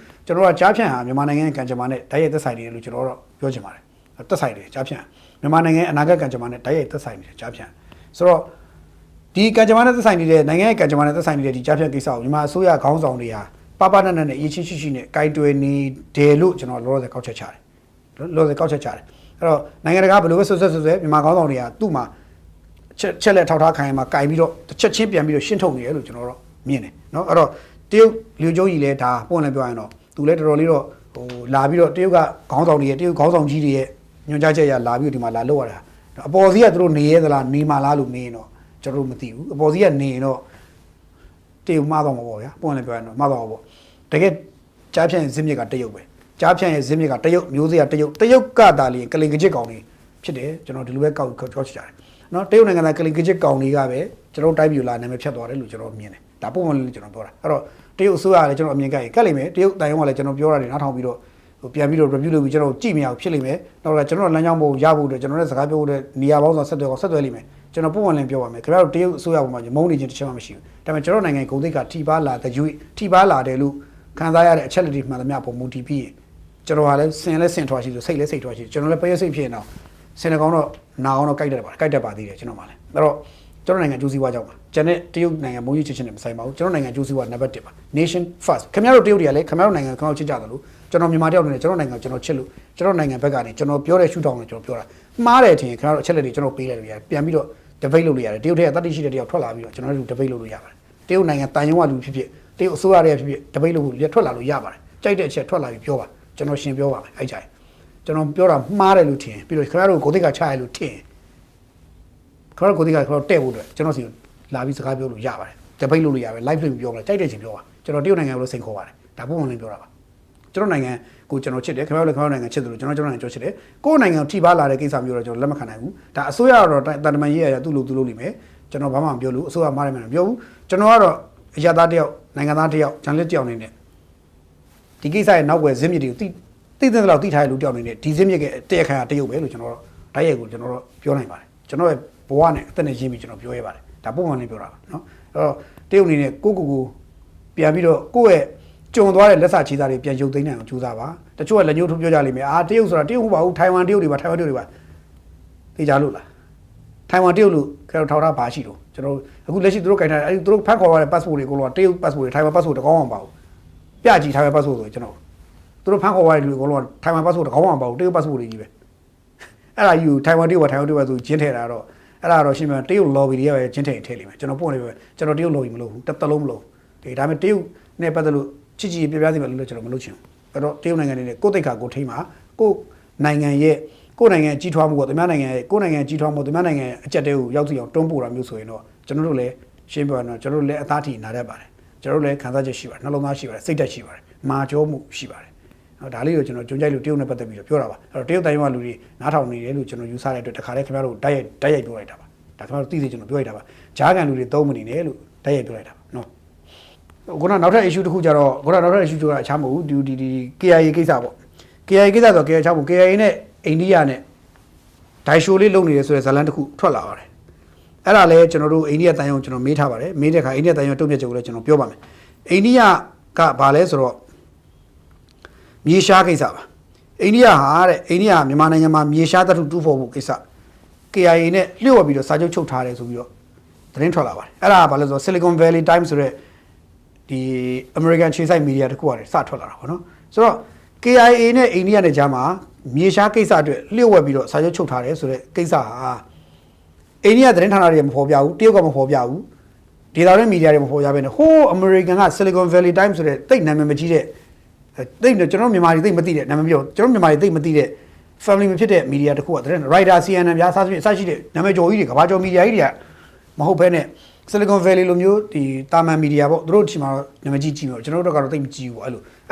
ူးကျွန်တော်ကကြားဖြန့်ဟာမြန်မာနိုင်ငံကံကြမ္မာနဲ့တိုက်ရိုက်သက်ဆိုင်နေတယ်လို့ကျွန်တော်တော့ပြောချင်ပါတယ်သက်ဆိုင်တယ်ကြားဖြန့်မြန်မာနိုင်ငံအနာဂတ်ကံကြမ္မာနဲ့တိုက်ရိုက်သက်ဆိုင်နေတယ်ကြားဖြန့်ဆိုတော့ဒီကံကြမ္မာနဲ့သက်ဆိုင်နေတဲ့နိုင်ငံရဲ့ကံကြမ္မာနဲ့သက်ဆိုင်နေတဲ့ဒီကြားဖြန့်ကိစ္စကိုမြန်မာအစိုးရခေါင်းဆောင်တွေဟာပနနဲ့အရေးချင်းရှိနဲ့ကိုင်တွယ်နေတယ်လို့ကျွန်တော်လောလောဆယ်ကောက်ချက်ချတယ်လောလောဆယ်ကောက်ချက်ချတယ်အဲ့တော့နိုင်ငံတကာဘယ်လိုပဲဆွဆွမြန်မာခေါင်းဆောင်တွေကသူ့မှာချက်လက်ထောက်ထားခိုင်းမှာကင်ပြီးတော့တစ်ချက်ချင်းပြန်ပြီးတော့ရှင်းထုတ်နေတယ်လို့ကျွန်တော်တို့မြင်တယ်เนาะအဲ့တော့တရုတ်လူကျိုးကြီးလည်းဒါပွင့်လည်းပြောရရင်တော့သူလည်းတော်တော်လေးတော့ဟိုလာပြီးတော့တရုတ်ကခေါင်းဆောင်တွေရဲ့တရုတ်ခေါင်းဆောင်ကြီးတွေရဲ့ညွှန်ကြားချက်ရလာပြီးတော့ဒီမှာလာလောက်ရတာအပေါ်စီးကသူတို့နေရသလားနေမှလားလို့မေးရင်တော့ကျွန်တော်တို့မသိဘူးအပေါ်စီးကနေရင်တော့တရုတ်မှားတော့မှာပေါ့ဗျာပွင့်လည်းပြောရရင်တော့မှားတော့ပေါ့တကယ်ကြားဖြန့်ဇင်းမြစ်ကတရုတ်ပဲကြားဖြန့်ရဲ့ဇင်းမြစ်ကတရုတ်မျိုးစေ့ကတရုတ်ကသာလျင်ကလင်ကကြစ်ကောင်တွေဖြစ်တယ်ကျွန်တော်ဒီလိုပဲကောက်ကြောချကြတယ်နော်တရုတ်နိုင်ငံသားကလင်ကကြစ်ကောင်တွေကပဲကျွန်တော်တိုက်ပြူလာနာမည်ဖြတ်သွားတယ်လို့ကျွန်တော်မြင်တယ်ဒါပုံမှန်လေးကျွန်တော်ပြောတာအဲ့တော့တရုတ်အစိုးရကလည်းကျွန်တော်အမြင်ကရင်ကတ်လိမ့်မယ်တရုတ်တိုင်ဝမ်ကလည်းကျွန်တော်ပြောတာတွေနားထောင်ပြီးတော့ဟိုပြန်ပြီးတော့ review လုပ်ပြီးကျွန်တော်ကြည့်မရအောင်ဖြစ်လိမ့်မယ်နောက်ကကျွန်တော်လမ်းကြောင်းပုံရဖို့အတွက်ကျွန်တော်လည်းစကားပြောဖို့အတွက်နေရာပေါင်းစုံဆက်သွယ်လိမ့်မယ်ကျွန်တော်ပုံမှန်လေးပြောပါမယ်ခင်ဗျားတို့တရုတ်အစိုးရပုံမှာမုန်းနေခြင်းတစ်ချက်မှမရှိဘူးဒါပေမဲ့ကျွန်တော်နိုင်ငံဂုဏ်သိက္ခာထိပါလာတဲ့ယူထိပါလာတယ်လို့ခံစားရတဲ့အချက်လက်တွေမှန်သမျှပုံမူတည်ပြီးကျွန်တော်ကလည်းစင်ထွားရှိဆိုစိတ်လည်းစိတ်ထွားရှိကျွန်တော်လည်းပရိစိတ်ဖြစ်နေတော့စင်ကောင်တော့နာအောင်တော့ကြိုက်တတ်ပါသေးတယ်ကျွန်တော်မှလည်းအဲ့တော့ကျွန်တော်နိုင်ငံကျိုးစီးပွားကြောင့်ပါကျွန်တော်တရုတ်နိုင်ငံမုန်းကြီးချစ်ချင်းနဲ့မဆိုင်ပါဘူးကျွန်တော်နိုင်ငံကျိုးစီးပွားနံပါတ်1ပါ nation first ခင်ဗျားတို့တရုတ်တွေကလည်းခင်ဗျားတို့နိုင်ငံကောင်းချစ်ကြတယ်လို့ကျွန်တော်မြန်မာတယောက်နေကျွန်တော်နိုင်ငံကျွန်တော်ချစ်လို့ကျွန်တော်နိုင်ငံဘက်ကနေကျွန်တော်ပြောတဲ့ရှုထောင့်နဲ့ကျွန်တော်ပြောတာမှားတယ်ထင်ခင်ဗျားတို့အချက်လက်တွေကျွန်တော်ပေးလိုက်လို့ရတယ်ပြန်ပြီးတော့ debate လုပ်လို့ရတယ်တရုတ်တွေကတတိရှိတဲ့တယောက်ထွက်လာပြီးတော့ကျွန်တော်တို့ debate လုပ်လို့ရပါတယ်တရုတ်နိုင်ငံတန်ရုံးကလူဖြစ်ဖြစ်တရုတ်အစိုးရတွေဖြစ်ဖြစ် debate လုပ်ဖို့ထွက်လာလို့ရပါတယ်ကြိုက်တဲ့အချက်ထွက်လာပြီးပြောပါကျွန်တော်ရှင်းပြောပါမယ်အဲ့ကြိုင်ကျွန်တော်ပြောတာမှားတယ်လို့ထင်ပြီးတော့ခင်ဗျားတို့ကိုသိက္ခာချရလို့ထင်ခင်ဗျားတို့ကိုသိက္ခာခင်ဗျားတို့တဲ့ဖို့အတွက်ကျွန်တော်စီလာပြီးစကားပြောလို့ရပါတယ်တပိတ်လို့လို့ရပါတယ် live လို့ပြောမလားကြိုက်တဲ့ချင်းပြောပါကျွန်တော်တရုတ်နိုင်ငံကိုလို့စိန်ခေါ်ပါတယ်ဒါပုံမှန်လေးပြောတာပါကျွန်တော်နိုင်ငံကိုကျွန်တော်ချစ်တယ်ခင်ဗျားတို့လည်းခင်ဗျားတို့နိုင်ငံချစ်တယ်လို့ကျွန်တော်နိုင်ငံကြောချစ်တယ်ကိုယ့်နိုင်ငံထိပါလာတဲ့ကိစ္စမျိုးတော့ကျွန်တော်လက်မခံနိုင်ဘူးဒါအစိုးရကတော့တန်တမန်ရေးရသူ့လို့လိမ့်မယ်ကျွန်တော်ဘာမှမပြောလို့အစိုးရမှားတယ်မှမပြောဘူးကျွန်တော်ကတော့အရသားတယောက်နိုင်ငံသားတယောက်ဂျန်လစ်တယောက်နေနဲ့ဒီကိစ္စရဲ့နောက်ွယ်ဇင်းမြစ်တွေကိုသိတဲ့လောက်သိထားတဲ့လူတယောက်နေနဲ့ဒီဇင်းမြစ်ရဲ့တရခါတရုတ်ပဲလို့ကျွန်တော်ဓာတ်ရိုက်ကိုကျွန်တော်ပြောနိုင်ပါတယ်ကျွန်တော်ရဲ့ဘဝနဲ့အသက်နဲ့ရင်းပြီးကျွန်တော်ပြောရပါတယ်ဒါပုံမှန်လေးပြောတာပါနော်အဲ့တော့တရုတ်အနေနဲ့ကိုပြန်ပြီးတော့ကိုယ့်ရဲ့ကြုံသွားတဲ့လက်စာချေးသားတွေပြန်ရုပ်သိမ်းနိုင်အောင်ကြိုးစားပါတချို့ကလက်ညှိုးထိုးပြောကြလိမ့်မယ်အာတရုတ်ဆိုတာတရုတ်ဟုတ်ပါဘူးထိုင်ဝမ်တရုတ်တွေပါသိကြလို့လားထိုင်ဝမ်တရုတ်လို့ကျွန်တော်ထောက်ထားပါရှိတော့ကျွန်တော်အခုလက်ရှိသူတို့ကင်ထားတယ်အဲ့ဒီသူတို့ဖတ်ခေါ်ရတဲ့ passport တွေကိုတော့တရုတ် passport တွေထိုင်ဝမ် passport တကောင်းအောင်ပါဘူးပြကြည့်ထိုင်ဝမ် passport ဆိုရင်ကျွန်တော်သူတို့ဖတ်ခေါ်ရတဲ့လူတွေကတော့ထိုင်ဝမ် passport တကောင်းအောင်ပါဘူးတရုတ် passport တွေကြီးပဲအဲ့ဒါယူထိုင်ဝမ်တရုတ်ဆိုကျင်းထည့်တာတော့အဲ့ဒါတော့ရှင်းပြတရုတ် lobby တွေကပဲကျင်းထည့်ထည့်လိမ့်မယ်ကျွန်တော်ပို့နေပဲကျွန်တော်တရုတ် lobby မလုပ်ဘူးတစ်လုံးမလုပ်ဒီဒါပေမဲ့တရုတ်နဲ့ပတ်သက်လို့ချစ်ပြပြစီမယ်လို့ကျွန်တော်မလုပ်ချင်ဘူးအဲ့တော့တရုတ်နိုင်ငံနဲ့ကိုယ်တိတ်ခါကိုထိမှာကိုနိုင်ငံရဲ့ကိုယ်နိုင်ငံကြီးထွားမှုကသူများနိုင်ငံရဲ့ကိုယ်နိုင်ငံကြီးထွားမှုသူများနိုင်ငံအကြက်တဲကိုရောက်စီအောင်တွန်းပို့တာမျိုးဆိုရင်တော့ကျွန်တော်တို့လည်းရှင်းပြရတော့ကျွန်တော်တို့လည်းအသားထိနာတတ်ပါတယ်ကျွန်တော်တို့လည်းခံစားချက်ရှိပါတယ်နှလုံးသားရှိပါတယ်စိတ်ဓာတ်ရှိပါတယ်မာကြောမှုရှိပါတယ်ဒါလေးကိုကျွန်တော်ကြုံကြိုက်လို့တရုတ်နဲ့ပတ်သက်ပြီးတော့ပြောတာပါအဲ့တော့တရုတ်တိုင်းမှာလူတွေနားထောင်နေတယ်လို့ကျွန်တော်ယူဆတဲ့အတွက်တခါတည်းခင်ဗျားတို့တိုက်ရိုက်ပြောလိုက်တာပါဒါခင်ဗျားတို့သိစေကျွန်တော်ပြောလိုက်တာပါဂျားကန်လူတွေသုံးမနေနဲ့လို့တိုက်ရိုက်ပြောလိုက်တာပါနော်ခုနနောက်ထပ် issue တစ်ခုကြတော့ခုနနောက်ထပ် issue ကအခြားမဟုတ်ဘူးဒီ KIA ကိစ္စပေါ့ KIA ကိစ္စဆို KIA ချဖို့ KIA နဲ့အိန္ဒိယနဲ့ဒိုင်ရှိုလေးလုပ်နေတယ်ဆိုတဲ့ဇာလန်တစ်ခုထွက်လာပါတယ်အဲ့ဒါလည်းကျွန်တော်တို့အိန္ဒိယတန်ရုံကျွန်တော်မေးထားပါတယ်မေးတဲ့အခါအိန္ဒိယတန်ရုံတုံ့ပြန်ချက်ကိုလည်းကျွန်တော်ပြောပါမယ်အိန္ဒိယကဘာလဲဆိုတော့မြေရှားကိစ္စပါအိန္ဒိယဟာတဲ့အိန္ဒိယမြန်မာနိုင်ငံမှာမြေရှားသတ္တုတူးဖော်ဖို့ကိစ္စ KIA နဲ့လျှို့ဝှက်ပြီးတော့စာချုပ်ချုပ်ထားတယ်ဆိုပြီးတော့သတင်းထွက်လာပါတယ်အဲ့ဒါကဘာလဲဆိုတော့ Silicon Valley Times ဆိုတဲ့ဒီ American ခြေစိုက်မီဒီယာတစ်ခုကနေစထွက်လာတာပေါ့နော်ဆိုတော့ KIA နဲ့အိန္ဒိယနဲ့ကြားမှာမြေရှားကိစ္စအတွက်လျှို့ဝှက်ပြီးတော့စာချုပ်ချုပ်ထားတယ်ဆိုတဲ့ကိစ္စဟာအိန္ဒိယသတင်းဌာနတွေမဖော်ပြဘူးတရုတ်ကမဖော်ပြဘူးဒေသတွင်းမီဒီယာတွေမဖော်ပြဘဲနဲ့ဟိုး American က Silicon Valley Times ဆိုတဲ့တိတ်နာမည်မကြီးတဲ့တိတ်ကျွန်တော်မြန်မာတွေတိတ်မသိတဲ့နာမည်ပြောကျွန်တော်မြန်မာတွေတိတ်မသိတဲ့ family မဖြစ်တဲ့မီဒီယာတစ်ခုကသတင်း Writer CNN ပြားစားအစရှိတဲ့နာမည်ကျော်ကြီးတွေကဘာကျော်မီဒီယာကြီးတွေကမဟုတ်ဘဲနဲ့ Silicon Valley လိုမျိုးဒီတာမန်မီဒီယာပေါ့သူတို့ဒီမှာနာမည်ကြီးကြီးမျိုးကျွန်တော်တို့ကတော့တိတ်မကြီးဘူးအဲ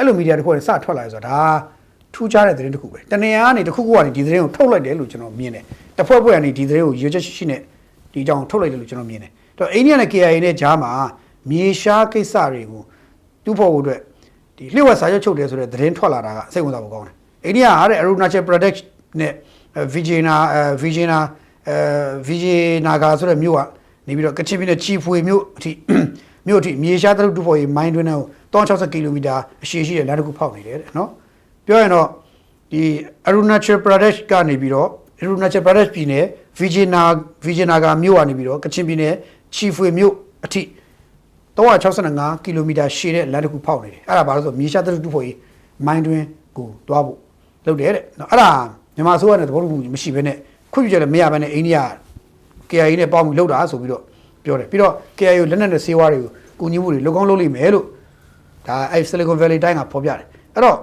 ့လိုမီဒီယာတစ်ခုကစထွက်လာရဆိုတာဒါထူးခြားတဲ့သတင်းတစ်ခုပဲတနေရာကနေတစ်ခုခုကနေဒီသတင်းကိုထုတ်လိုက်တယ်လို့ကျွန်တော်မြင်တယ်တစ်ဖွဲ့ဖွဲ့ကနေဒီသတင်းကိုရွေးချက်ရှိနဲ့ဒီအကြောင်းထုတ်လိုက်တယ်လို့ကျွန်တော်မြင်တယ်တော့အိန္ဒိယနဲ့ KIA နဲ့ကြားမှာမြေရှားကိစ္စတွေကိုတူးဖော်ဖို့အတွက်ဒီလျှို့ဝှက်စာချုပ်ချုပ်တယ်ဆိုတဲ့သတင်းထွက်လာတာကစိတ်ဝင်စားဖို့ကောင်းတယ်အိန္ဒိယကတဲ့ Arunachal Pradesh နဲ့ Vijayanagar ဆိုတဲ့မြို့ကနေပြီးတော့ကချင်ပြည်နယ်ချီဖွေမြို့အထိမြို့အထိမြေရှားသတ္တုတူးဖော်ရေးမိုင်းတွင်းကို360 ကီလိုမီတာအရှည်ရှိတဲ့လမ်းတစ်ခုဖောက်နေတယ်တဲ့နော်ပြောရင်တော့ဒီ Arunachal Pradesh ကနေပြီးတော့ Arunachal Pradesh ပြည်နယ် Vijayanagar မြို့ကနေပြီးတော့ကချင်ပြည်နယ်ချီဖွေမြို့အထိ365 ကီလိုမီတာရှည်တဲ့လမ်းတစ်ခုဖောက်နေတယ်အဲ့ဒါဘာလို့ဆိုမြေရှားသတ္တုတူးဖော်ရေးမိုင်းတွင်းကိုတွားဖို့လုပ်တယ်တဲ့နော်အဲ့ဒါမြန်မာအစိုးရနဲ့သဘောတူမှုမရှိဘဲနဲ့ခွင့်ပြုချက်လည်းမရဘဲနဲ့အိန္ဒိယ KIA နဲ့ပေါင်းပြီးလုပ်တာဆိုပြီးတော့ပြောတယ်ပြီးတော့ KIA ကိုလက်နက်နဲ့ဆေးဝါးတွေကိုကူညီမှုတွေလုပ်ကောင်းလုပ်လိမ့်မယ်လို့ဒါအဲ့ Silicon Valley တိုင်းကဖော်ပြတယ်အဲ့တော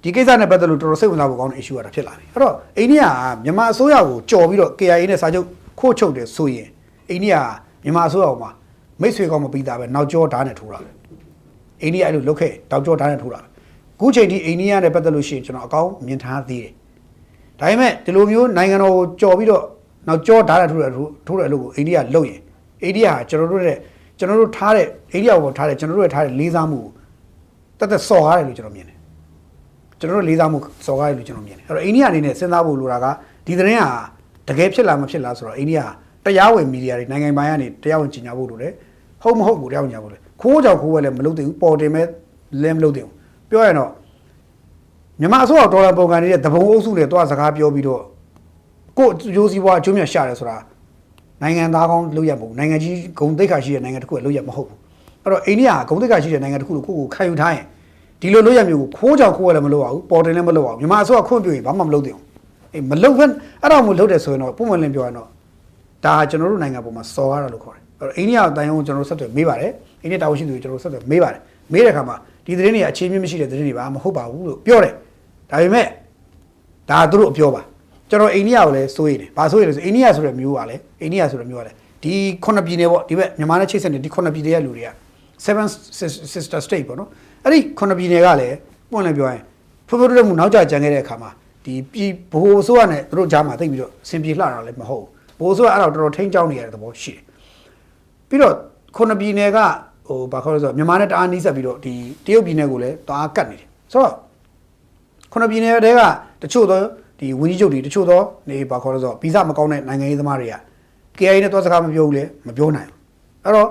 ့ဒီကိစ္စနဲ့ပတ်သက်လို့တော်တော်စိတ်ဝင်စားဖို့ကောင်းတဲ့ issue ကတာဖြစ်လာပြီအဲ့တော့အိန္ဒိယကမြန်မာအစိုးရကိုကြော်ပြီးတော့ KIA နဲ့စာချုပ်ခိုးချုပ်တယ်ဆိုရင်အိန္ဒိယကမြန်မာအစိုးရမှာမိတ်ဆွေကောင်းမပြီးသားပဲနောက်ကျောဓာတ်နဲ့ထိုးတာပဲအိန္ဒိယအဲ့လိုလုပ်ခဲ့တောက်ကျောဓာတ်နဲ့ထိုးတာခုချိန်ထိအိန္ဒိယနဲ့ပတ်သက်လို့ရှိရင်ကျွန်တော်အကောင်းမြင်ထားသေးတယ်ဒါပေမဲ့ဒီလိုမျိုးနိုင်ငံတော်ကိုကြော်ပြီးတော့နောက်ကျောဓာတ်နဲ့ထိုးတယ်အလုပ်ကိုအိန္ဒိယလုပ်ရင်အိန္ဒိယကကျွန်တော်တို့ထားတဲ့အိန္ဒိယဘောထားတဲ့ကျွန်တော်တို့ရဲ့ထားတဲ့လေးစားမှုကိုတက်စော်ကားတယ်လို့ကျွန်တော်မြင်တယ်ကျွန်တော်တို့လေးစားမှုစော်ကားတယ်လို့ကျွန်တော်မြင်တယ်အဲ့တော့အိန္ဒိယအနေနဲ့စဉ်းစားဖို့လိုတာကဒီသတင်းဟာတကယ်ဖြစ်လားမဖြစ်လားဆိုတော့အိန္ဒိယတရားဝင်မီဒီယာတွေနိုင်ငံပိုင်ကနေတရားဝင်ကြီးညာဖို့လိုတယ်ဟုတ်မဟုတ်ကိုတရားဝင်ကြီးညာဖို့လိုခိုးကြောင်ခိုးပဲလည်းမလုပ်သင့်ဘူးပေါ်တင်မဲ့လည်းမလုပ်သင့်ဘူးပြောရရင်တော့မြန်မာအစိုးရဒေါ်လာပုံကန်နေတဲ့တပုံအုပ်စုတွေတွားစကားပြောပြီးတော့ကိုရိုးစီးပွားအကျိုးမြတ်ရှာတယ်ဆိုတာနိုင်ငံသားကောင်းလုပ်ရမဟုတ်နိုင်ငံကြီးဂုံတိတ်ခါရှိတဲ့နိုင်ငံတစ်ခုကလုပ်ရမဟုတ်ဘူးအဲ့တော့အိန္ဒိယကဂုံတိတ်ခါရှိတဲ့နိုင်ငံတစ်ခုကိုခံယူထားရင်ဒီလိုလုပ်ရမျိုးကိုခိုးကြောင်ခိုးရလည်းမလုပ်ရဘူးပေါ်တင်လည်းမလုပ်ရဘူးမြန်မာအစိုးရခွင့်ပြုရင်ဘာမှမလုပ်သင့်ဘူးအေးမလုပ်ဘဲအဲ့တော့မလုပ်တယ်ဆိုရင်တော့ပုံမှန်လင်းပြောရတော့ဒါကျွန်တော်တို့နိုင်ငံပေါ်မှာစော်ရတာလို့ခေါ်တယ်အဲ့တော့အိန္ဒိယအတိုင်းအောင်ကျွန်တော်တို့ဆက်သွယ်မေးပါတယ်အိန္ဒိယတာဝန်ရှိသူတွေကျွန်တော်တို့ဆက်သွယ်မေးပါတယ်မေးတဲ့အခါမှာဒီသတင်းတွေအခြေမြင့်မရှိတဲ့သတင်းတွေပါမဟုတ်ပါဘူးလို့ပြောတယ်ဒါပေမဲ့ဒါသူတို့အပြောပါကျွန်တော်အိန္ဒိယကိုလည်းစိုးရိမ်တယ်။ဘာစိုးရိမ်လဲဆိုအိန္ဒိယဆိုတဲ့မျိုးကလည်းအိန္ဒိယဆိုတဲ့မျိုးကလည်းဒီ9ပြည်နယ်ပေါ့ဒီဘက်မြန်မာနဲ့ချိတ်ဆက်နေဒီ9ပြည်နယ်ရဲ့လူတွေက7 sister state ပေါ့နော်။အဲ့ဒီ9ပြည်နယ်ကလည်းပွင့်လည်းပြောရင်ဖွံ့ဖြိုးတိုးတက်မှုနောက်ကျကြံခဲ့တဲ့အခါမှာဒီပြည်ဘိုးအစိုးရနဲ့သူတို့ကြားမှာသိပြီးတော့အစဉ်ပြေလှတာလည်းမဟုတ်ဘူး။ဘိုးအစိုးရအဲ့တော့တော်တော်ထိန်းချောင်းနေရတဲ့သဘောရှိတယ်။ပြီးတော့9ပြည်နယ်ကဟိုဘာခေါ်လဲဆိုတော့မြန်မာနဲ့တအားနီးစပ်ပြီးတော့ဒီတရုတ်ပြည်နယ်ကိုလည်းတအားကတ်နေတယ်။ဆိုတော့9ပြည်နယ်တဲကတချို့သောဒီဝင်းကြီးချုပ်တွေတချို့သောနေပါခေါ်လို့ဆိုဗီဇမကောင်းတဲ့နိုင်ငံရေးသမားတွေက KIA နဲ့တော့စကားမပြောဘူးလေမပြောနိုင်ဘူးအဲ့တော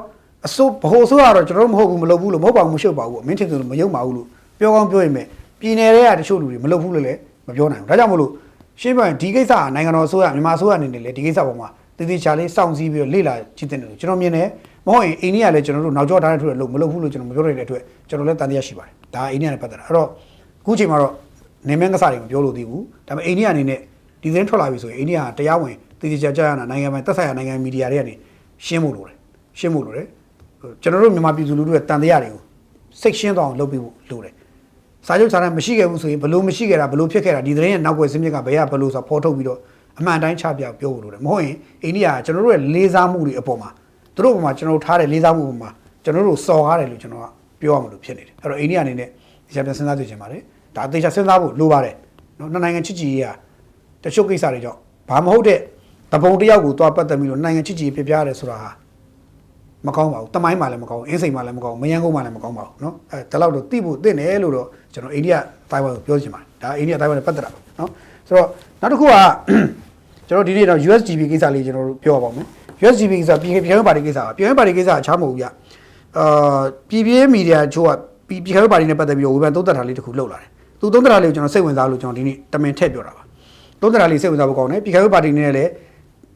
့အစိုးဘ ਹੁ ဆိုကတော့ကျွန်တော်တို့မဟုတ်ဘူးမလုပ်ဘူးလို့မဟုတ်ပါဘူးမရှုပ်ပါဘူးမင်းထင်တယ်လို့မယုံပါဘူးလို့ပြောကောင်းပြောရင်ပဲပြည်နယ်တွေကတချို့လူတွေမလုပ်ဘူးလို့လည်းမပြောနိုင်ဘူးဒါကြောင့်မို့လို့ရှင်းပြရင်ဒီကိစ္စကနိုင်ငံတော်အစိုးရမြန်မာအစိုးရအနေနဲ့လည်းဒီကိစ္စပေါ်မှာတည်တည်ချာလေးစောင့်စည်းပြီးတော့လေ့လာကြည့်တဲ့လို့ကျွန်တော်မြင်တယ်မဟုတ်ရင်အိန္ဒိယလည်းကျွန်တော်တို့နောက်ကျောထားတဲ့ထူတယ်လို့မလုပ်ဘူးလို့ကျွန်တော်မပြောနိုင်တဲ့အတွက်ကျွန်တော်လည်းတန်တရားရှိပါတယ်ဒါအိန္ဒိယနဲ့ပတ်သက်တာအဲ့တော့အခုချိန်မှာတော့နေမင်းကစားတွေမပြောလို့သေးဘူးဒါပေမဲ့အိန္ဒိယအနေနဲ့ဒီသတင်းထွက်လာပြီဆိုရင်အိန္ဒိယကတရားဝင်တည်တည်ကြကြရတာနိုင်ငံပိုင်သက်ဆိုင်ရာနိုင်ငံမီဒီယာတွေကနေရှင်းဖို့လိုတယ်ကျွန်တော်တို့မြန်မာပြည်သူလူထုရဲ့တန်တရားတွေကိုစိတ်ရှင်းသွားအောင်လုပ်ပြီးဖို့လိုတယ်စာချုပ်စာတမ်းမရှိခဲ့ဘူးဆိုရင်ဘလို့မရှိခဲ့တာဘလို့ဖြစ်ခဲ့တာဒီသတင်းရဲ့နောက်ွယ်စင်းမြစ်ကဘယ်ကဘလို့ဆိုဖော်ထုတ်ပြီးတော့အမှန်တိုင်းချပြပြောဖို့လိုတယ်မဟုတ်ရင်အိန္ဒိယကကျွန်တော်တို့ရဲ့လေးစားမှုတွေအပေါ်မှာသူတို့အပေါ်မှာကျွန်တော်တို့ထားတဲ့လေးစားမှုအပေါ်မှာကျွန်တော်တို့စော်ကားတယ်လို့ကျွန်တော်ကပြောရမှာလို့ဖြစ်နေတယ်အဲ့တော့အိန္ဒိယအနေနဲ့ဒီချက်ပြန်စဉ်းစားကြည့်ချင်ပါတယ်ဒါအသေးချာစဉ်းစားဖို့လိုပါတယ်နော်နှစ်နိုင်ငံချစ်ကြည်ရေးကတချို့ကိစ္စတွေကြောင့်ဘာမဟုတ်တဲ့တပုံတယောက်ကိုတွားပတ်သက်ပြီးတော့နိုင်ငံချစ်ကြည်ရေးပြပြရတယ်ဆိုတာဟာမ မကောင်းပါဘူးတမိုင်းမှလည်းမကောင်းအင်းစိန်မှလည်းမကောင်းမယန်းကုန်းမှလည်းမကောင်းပါဘူးเนาะဒါတော့တိဖို့တင့်တယ်လို့တော့ကျွန်တော်အိန္ဒိယတိုင်ဝမ်ကိုပြောချင်ပါတယ်ဒါအိန္ဒိယတိုင်ဝမ်နဲ့ပတ်သက်တာเนาะဆိုတော့နောက်တစ်ခုကကျွန်တော်ဒီနေ့တော့ USGB ကိစ္စလေးကျွန်တော်တို့ပြောပါမယ် USGB ကိစ္စပြည်ခိုင်ပါတီကိစ္စပါပြည်ခိုင်ပါတီကိစ္စအခြားမဟုတ်ဘူးဗျပြည်ပြင်းမီဒီယာချို့ကပြည်ခိုင်ပါတီနဲ့ပတ်သက်ပြီးတော့ဝေဖန်သုံးသပ်တာလေးတစ်ခုလုပ်လာတယ်သူသုံးသပ်တာလေးကိုကျွန်တော်စိတ်ဝင်စားလို့ကျွန်တော်ဒီနေ့တမင်ထည့်ပြောတာပါသုံးသပ်တာလေးစိတ်ဝင်စားဖို့ကောင်းတယ်ပြည်ခိုင်ပါတီနဲ့လည်း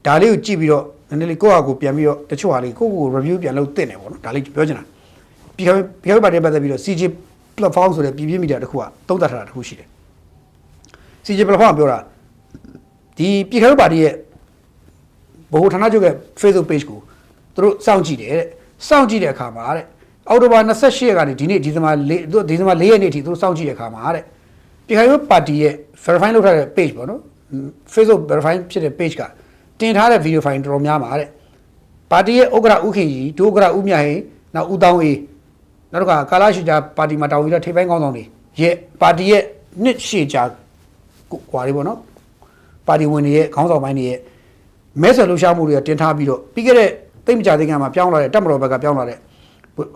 ဒါလေးကိုကြည့်ပြီးတော့နည်းနည်းလေးကိုယ့်ဟာကိုပြန်ပြီးတော့တချို့ဟာလေးကိုယ့်ကို review ပြန်လုပ်တင်တယ်ပေါ့နော်ဒါလေးပြောချင်တာပြည်ခိုင်ပါတီနဲ့ပတ်သက်ပြီးတော့ CJ platform ဆိုတဲ့ပြည်ပြင်းမီဒီယာတစ်ခုကသုံးသပ်ထားတာတစ်ခုရှိတယ် CJ platform ပြောတာဒီပြည်ခိုင်ပါတီရဲ့ဘိုဟိုဌာနချုပ်ရဲ့ Facebook page ကိုသူတို့စောင့်ကြည့်တယ်တဲ့စောင့်ကြည့်တဲ့အခါမှာတဲ့အောက်တိုဘာ28ရက်ကနေဒီနေ့ဒီဇင်ဘာ4ရက်နေ့အထိသူတို့စောင့်ကြည့်တဲ့အခါမှာတဲ့ပြည်ခိုင်ပါတီရဲ့ verify လုပ်ထားတဲ့ page ပေါ့နော် Facebook verify ဖြစ်တဲ့ page ကတင်ထားတဲ့ video file တော်တော်များမှာတဲ့ပါတီရဲ့ဥက္ကဋ္ဌဦးခင်ကြီးဒုဥက္ကဋ္ဌဦးမြတ်ဟိနောက်ဦးတောင်းအေးနောက်တော့ကာလာရှိကြပါတီမှာတာဝန်ယူတဲ့ထိပ်ပိုင်းခေါင်းဆောင်တွေရဲ့ပါတီရဲ့နှစ်ရှည်ကြာကွာလေးပေါ့နော်ပါတီဝင်တွေရဲ့ခေါင်းဆောင်ပိုင်းတွေရဲ့မဲဆွယ်လှုပ်ရှားမှုတွေတင်ထားပြီးတော့ပြီးခဲ့တဲ့တိတ်မကြသေးခင်မှာပြောင်းလာတဲ့တပ်မတော်ဘက်ကပြောင်းလာတဲ့ဟို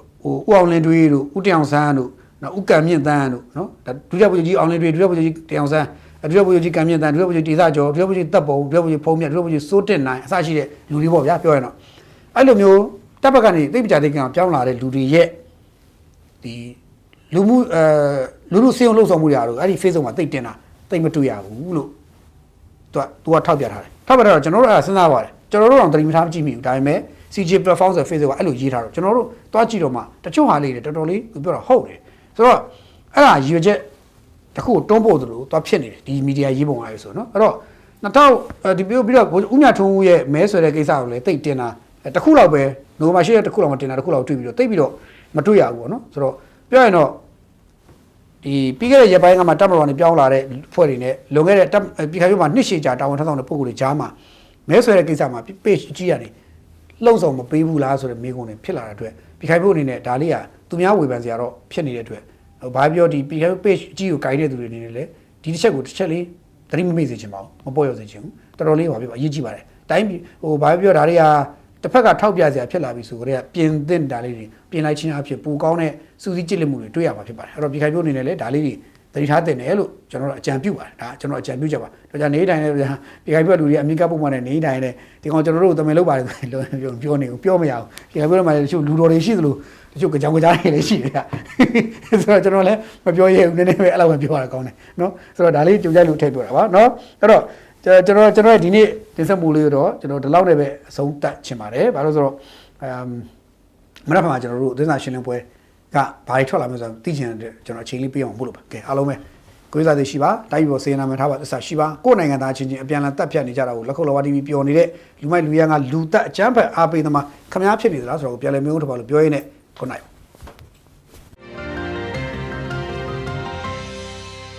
ဦးအောင်လင်းတွေးတို့ဦးတအောင်ဆန်းတို့နော်ဦးကံမြင့်တန်းတို့နော်ဒါဒုတိယဗိုလ်ချုပ်ကြီးအောင်လင်းတွေးဒုတိယဗိုလ်ချုပ်ကြီးတအောင်ဆန်းဒုတိယဗိုလ်ချုပ်ကြီးကံမြင့်တန်းဒုတိယဗိုလ်ချုပ်ဒေသကျော်ဒုတိယဗိုလ်ချုပ်တပ်ပုံဒုတိယဗိုလ်ချုပ်ဖုံးမြတ်ဒုတိယဗိုလ်ချုပ်စိုးတက်နိုင်အစရှိတဲ့လူတွေပေါ့ဗျာပြောရရင်တော့အဲ့လိုမျိုးတပ်ဘက်ကနေတိတ်မကြသေးခင်မှာပြောင်းလာတဲ့လူတွေရဲ့ဒီလူမှုစေုံလှုပ်ဆောင်မှုတွေအားလို့အဲ့ဒီ Facebook မှာတိတ်တင်တာတိတ်မတွေ့ရဘူးလို့သူကထောက်ပြထားတယ်ထောက်ပြထားတော့ကျွန်တော်တို့အဲ့ဒါစဉ်းစားပါတယ်ကျွန်တော်တို့တော့တတိမထားမကြည့်မိဘူးဒါပေမဲ့ CJ platform ဆို Facebook ကအဲ့လိုရေးထားတော့ကျွန်တော်တို့တွားကြည့်တော့မှတချို့ဟာလေးတွေတော်တော်လေးသူပြောတာဟုတ်တယ်ဆိုတော့အဲ့ဒါရွေချက်တခုတွန်းပို့သလိုတွားဖြစ်နေတယ်ဒီမီဒီယာရေးပုံအားရဆိုနော်အဲ့တော့2000ဒီပြီးတော့ဦးမြထွန်းဦးရဲ့မဲဆွဲတဲ့ကိစ္စကိုလည်းတိတ်တင်တာတခုလောက်ပဲနိုမာရှိတဲ့တခုလောက်မတင်တာတခုလောက်တွေ့ပြီးတော့တိတ်ပြီးတော့မတွေ့ရဘူးပေါ့နော်ဆိုတော့ပြောရင်တော့ဒီပြီးခဲ့တဲ့ရက်ပိုင်းကမှတပ်မတော်ကနေပြောင်းလာတဲ့ဖွဲ့တွေနဲ့လွန်ခဲ့တဲ့ပြည်ခိုင်မှာနှစ်ရှည်ကြာတာဝန်ထမ်းဆောင်တဲ့ပုံကိုယ်တွေကြားမှာမဲဆွဲတဲ့ကိစ္စမှာ page ကြီးရတယ်လှုပ်ဆောင်မပေးဘူးလားဆိုတဲ့မေးခွန်းတွေဖြစ်လာတဲ့အတွက်ပြည်ခိုင်အနေနဲ့ဒါလေးကသူများဝေဖန်စရာတော့ဖြစ်နေတဲ့အတွက်ဘာပြောဒီပြည်ခိုင် page ကြီးကိုဂိုင်းတဲ့သူတွေအနေနဲ့လည်းဒီတစ်ချက်ကိုတစ်ချက်လေးသတိမမေ့စေချင်ပါဘူးမပေါ်ရောက်စေချင်ဘူးတော်တော်လေးပါပြအရေးကြီးပါတယ်တိုင်းဟိုဘာပြောဒါတွေကတစ်ဖက်ကထောက်ပြစရာဖြစ်လာပြီဆိုကြတဲ့ပြင်သင့်တာလေးတွေပြင်လိုက်ခြင်းအဖြစ်ပူကောင်းတဲ့စူးစီးကြည့်လက်မှုတွေတွေ့ရမှာဖြစ်ပါတယ်အဲ့တော့ပြည်ခိုင်အနေနဲ့လည်းဒါလေးတွေသတိထားတင်တယ်လို့ကျွန်တော်တို့အကြံပြုပါတယ်ဒါကျွန်တော်အကြံပြုချက်ပါဒါကြောင့်နေတိုင်းလည်းပြည်ခိုင်လူတွေအမြင့်ကပ်ပုံမှန်နဲ့နေတိုင်းလည်းဒီကောင်ကျွန်တော်တို့တမင်လုပ်ပါတယ်လို့ပြောနေဘူးပြောမရဘူးပြည်ခိုင်မှာလည်းတချို့လူတော်တွေရှိသလိုတချို့ကြောင်ကြားတွေလည်းရှိတယ်ဆိုတော့ကျွန်တော်လည်းမပြောရဘူးနည်းနည်းပဲအဲ့လိုပဲပြောရတာကောင်းတယ်နော်ဆိုတော့ဒါလေးကြုံကြလို့ထည့်ပြောတာပါနော်အဲ့တော့ကျွန်တော်ဒီနေ့တင်ဆက်မှုလေးတော့ကျွန်တော်ဒီလောက်နဲ့ပဲအဆုံးသတ်ချင်ပါတယ်ဘာလို့ဆိုတော့မနက်ဖြန်ကျွန်တော်တို့အသင်းစာရှင်းလင်းပွဲကဘာတွေထွက်လာမလဲဆိုတော့သိချင်တဲ့ကျွန်တော်အချိန်လေးပေးအောင်ပို့လို့ပါကဲအားလုံးပဲကိုယ်စားသိရှိပါတိုင်းပြည်ပေါ်စေနာမှထားပါသစ္စာရှိပါကိုယ်နိုင်ငံသားချင်းချင်းအပြန်အလှန်တက်ဖြတ်နေကြတာကိုလက်ခုပ်လောဝါ TV ပျော်နေတဲ့လူမိုက်လူရန်ကလူတက်အချမ်းဖက်အားပေးသမားခမားဖြစ်နေသလားဆိုတော့ပြန်လည်မျိုးတစ်ပါလို့ပြောရင်းနဲ့ခုနိုင်